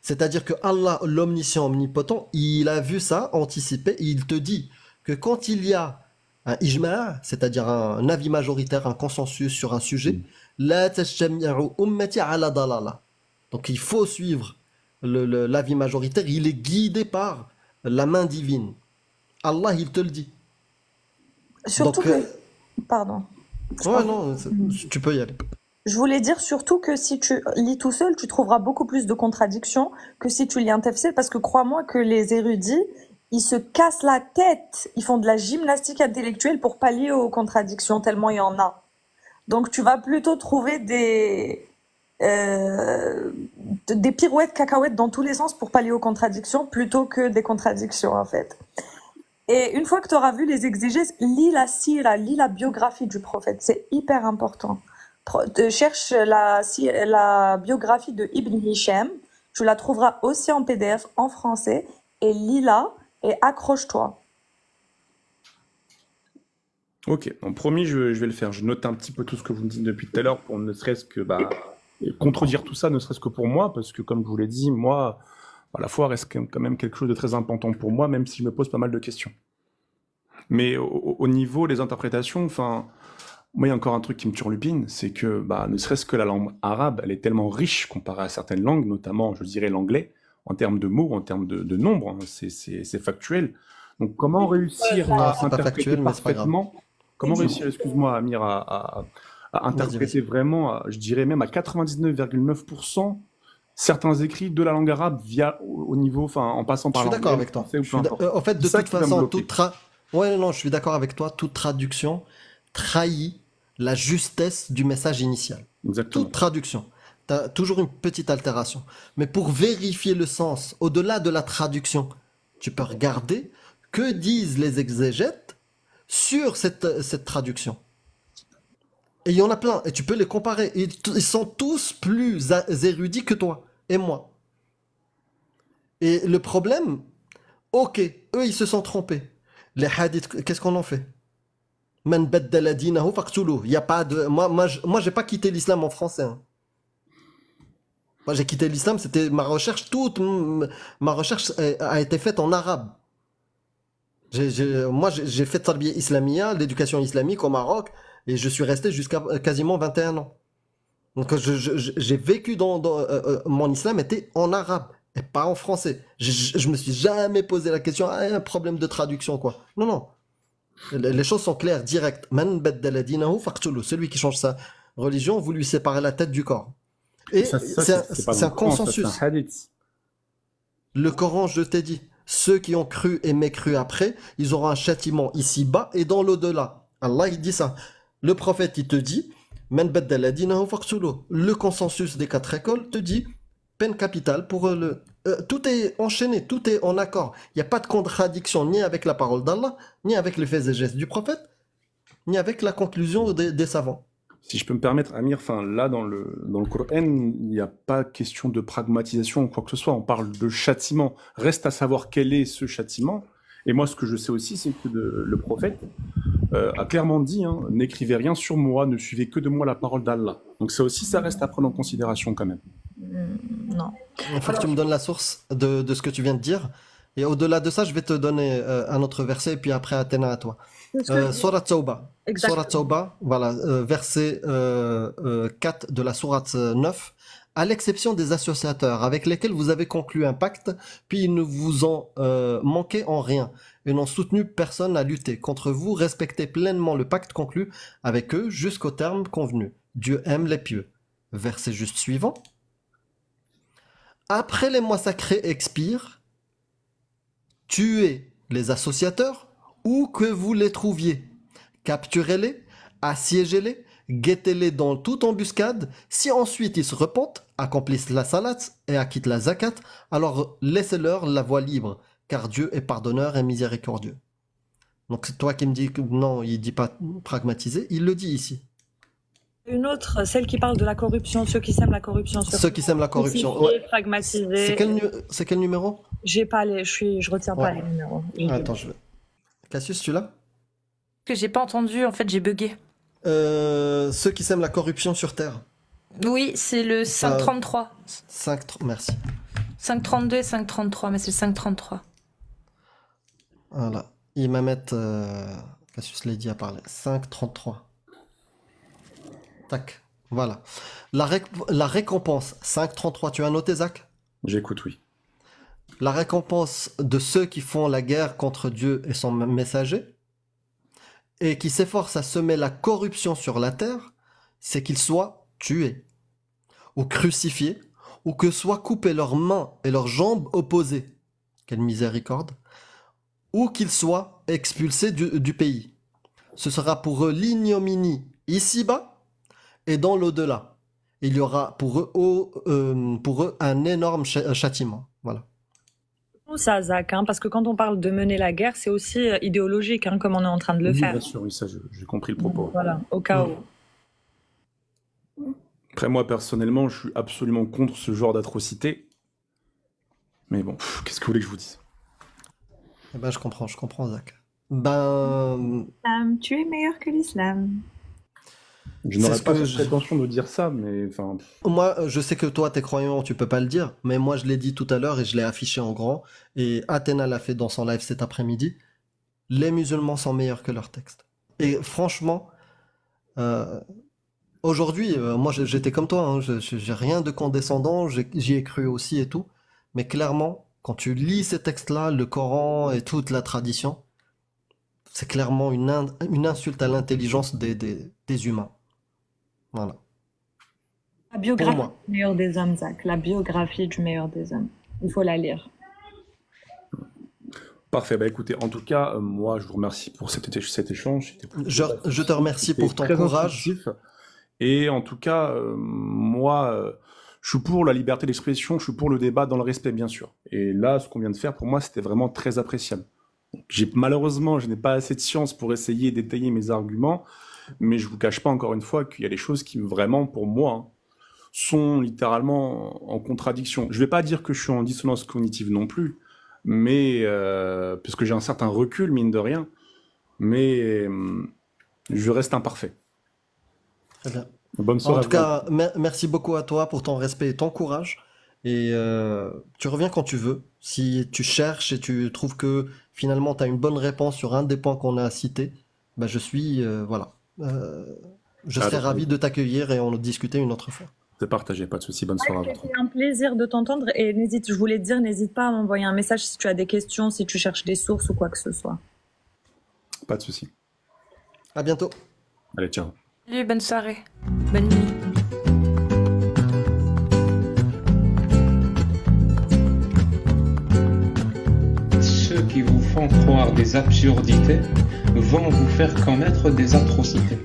C'est-à-dire que Allah, l'omniscient, omnipotent, il a vu ça, anticipé, et il te dit que quand il y a un ijma', c'est-à-dire un avis majoritaire, un consensus sur un sujet, la tajtami'u ummati ala dalalah. Donc il faut suivre l'avis majoritaire, il est guidé par la main divine. Allah, il te le dit. Surtout que... Pardon. Ouais, non, tu peux y aller. Je voulais dire surtout que si tu lis tout seul, tu trouveras beaucoup plus de contradictions que si tu lis un tafsir, parce que crois-moi que les érudits, ils se cassent la tête, ils font de la gymnastique intellectuelle pour pallier aux contradictions, tellement il y en a. Donc tu vas plutôt trouver des pirouettes cacahuètes dans tous les sens pour pallier aux contradictions plutôt que des contradictions en fait. Et une fois que tu auras vu les exégèses, lis la sira, lis la biographie du prophète, c'est hyper important. Cherche la biographie de Ibn Hisham, tu la trouveras aussi en PDF en français, et lis-la et accroche-toi. Ok, donc promis, je vais le faire. Je note un petit peu tout ce que vous me dites depuis tout à l'heure pour ne serait-ce que contredire tout ça, ne serait-ce que pour moi, parce que comme je vous l'ai dit, moi, la foi reste quand même quelque chose de très important pour moi, même si je me pose pas mal de questions. Mais au niveau des interprétations, enfin, moi, il y a encore un truc qui me turlupine, c'est que ne serait-ce que la langue arabe, elle est tellement riche comparée à certaines langues, notamment, je dirais, l'anglais, en termes de mots, en termes de nombres, hein, c'est factuel. Donc, comment réussir à interpréter parfaitement? Comment réussir, excuse-moi, Amir, à interpréter vraiment, je dirais même à 99,9% certains écrits de la langue arabe au niveau, enfin, en passant par l'anglais. Je suis d'accord avec toi. En fait, de toute façon, je suis d'accord avec toi. Toute traduction trahit la justesse du message initial. Exactement. Toute traduction. Tu as toujours une petite altération. Mais pour vérifier le sens, au-delà de la traduction, tu peux regarder que disent les exégètes sur cette traduction. Et il y en a plein, et tu peux les comparer. Ils sont tous plus érudits que toi et moi. Et le problème, ok, eux ils se sont trompés. Les hadiths, qu'est-ce qu'on en fait? Man baddala dinahu faqtuluh. Il y a pas de moi j'ai pas quitté l'islam en français. Hein. Moi j'ai quitté l'islam, c'était ma recherche a été faite en arabe. Moi j'ai fait tarbiya islamia, l'éducation islamique au Maroc, et je suis resté jusqu'à quasiment 21 ans. Donc j'ai vécu mon islam était en arabe et pas en français. Je me suis jamais posé la question, un problème de traduction quoi. Non. Les choses sont claires, directes. Man baddala dinahu faqtuluh. Celui qui change sa religion, vous lui séparez la tête du corps. Et c'est un consensus. C'est un hadith. Le Coran, je t'ai dit, ceux qui ont cru et mécru après, ils auront un châtiment ici-bas et dans l'au-delà. Allah, il dit ça. Le prophète, il te dit, Man baddala dinahu faqtuluh. Le consensus des 4 écoles te dit, peine capitale pour tout est enchaîné, tout est en accord. Il n'y a pas de contradiction ni avec la parole d'Allah, ni avec les faits et gestes du prophète, ni avec la conclusion des savants. Si je peux me permettre, Amir, là, dans le Coran, il n'y a pas question de pragmatisation ou quoi que ce soit. On parle de châtiment. Reste à savoir quel est ce châtiment. Et moi, ce que je sais aussi, c'est que le prophète a clairement dit, n'écrivez rien sur moi, ne suivez que de moi la parole d'Allah. Donc ça aussi, ça reste à prendre en considération quand même. Non. Il faut que tu me donnes la source de ce que tu viens de dire. Et au-delà de ça, je vais te donner un autre verset, et puis après Athéna à toi. Surat Tawbah. Surat Tawbah, voilà, verset 4 de la sourate 9. À l'exception des associateurs avec lesquels vous avez conclu un pacte, puis ils ne vous ont manqué en rien et n'ont soutenu personne à lutter contre vous, respectez pleinement le pacte conclu avec eux jusqu'au terme convenu. Dieu aime les pieux. Verset juste suivant. Après les mois sacrés expirent, tuez les associateurs où que vous les trouviez. Capturez-les, assiégez-les, guettez-les dans toute embuscade. Si ensuite ils se repentent, accomplissent la salat et acquittent la zakat, alors laissez-leur la voie libre, car Dieu est pardonneur et miséricordieux. Donc c'est toi qui me dis que non, il dit pas pragmatiser, il le dit ici. Une autre, celle qui parle de la corruption, ceux qui sèment la corruption. Ceux qui sèment la corruption. Ouais. Pragmatiser. C'est quel numéro? J'ai pas je retiens pas les numéros. Attends, Cassius, tu l'as? Que j'ai pas entendu, en fait, j'ai bugué. Ceux qui sèment la corruption sur Terre. Oui, c'est le 533. Merci. 532 et 533, mais c'est le 533. Voilà. Imamet Cassius Lady a parlé. 533. Tac. Voilà. La récompense. 533. Tu as noté, Zach? J'écoute, oui. La récompense de ceux qui font la guerre contre Dieu et son messager et qui s'efforcent à semer la corruption sur la terre, c'est qu'ils soient tués ou crucifiés ou que soient coupées leurs mains et leurs jambes opposées. Quelle miséricorde. Ou qu'ils soient expulsés du pays. Ce sera pour eux l'ignominie ici-bas et dans l'au-delà. et il y aura pour eux un énorme châtiment. Voilà. Ça, Zach, hein, parce que quand on parle de mener la guerre, c'est aussi idéologique, hein, comme on est en train de le Oui, faire. bien sûr, oui, ça, j'ai compris le propos. Voilà, au cas où. Après, moi, personnellement, je suis absolument contre ce genre d'atrocité. Mais bon, qu'est-ce que vous voulez que je vous dise? Eh ben, je comprends, Zach. Ben, Tu es meilleur que l'islam. Je C'est n'aurais ce pas que cette prétention de dire ça, mais enfin... moi, je sais que toi, t'es croyant, tu peux pas le dire, mais moi, je l'ai dit tout à l'heure et je l'ai affiché en grand, et Athéna l'a fait dans son live cet après-midi. Les musulmans sont meilleurs que leurs textes. Et franchement, aujourd'hui, moi, j'étais comme toi, hein, j'ai rien de condescendant, j'y ai cru aussi et tout, mais clairement, quand tu lis ces textes-là, le Coran et toute la tradition, c'est clairement une insulte à l'intelligence des humains. Voilà. La biographie Pour moi. du meilleur des hommes, Zach. La biographie du meilleur des hommes. Il faut la lire. Parfait, bah écoutez, en tout cas, moi, je vous remercie pour cet échange. Je te remercie pour ton très courage. instructif. Et en tout cas, moi, je suis pour la liberté d'expression, je suis pour le débat dans le respect, bien sûr. Et là, ce qu'on vient de faire, pour moi, c'était vraiment très appréciable. Malheureusement, je n'ai pas assez de science pour essayer d'étayer mes arguments, mais je vous cache pas encore une fois qu'il y a des choses qui vraiment, pour moi, hein, sont littéralement en contradiction. Je vais pas dire que je suis en dissonance cognitive non plus, mais puisque j'ai un certain recul, mine de rien, mais je reste imparfait. Très bien. Bonne soirée. En tout cas, merci beaucoup à toi pour ton respect et ton courage. Et tu reviens quand tu veux. Si tu cherches et tu trouves que finalement tu as une bonne réponse sur un des points qu'on a cités, bah je suis voilà. Je serais ravi de t'accueillir et en discuter une autre fois. C'est partagé, pas de souci. Bonne soirée à vous. C'était un plaisir de t'entendre et je voulais te dire, n'hésite pas à m'envoyer un message si tu as des questions, si tu cherches des sources ou quoi que ce soit. Pas de souci. À bientôt. Allez, ciao. Salut, bonne soirée. Bonne nuit. Ceux qui vous font croire des absurdités vont vous faire commettre des atrocités.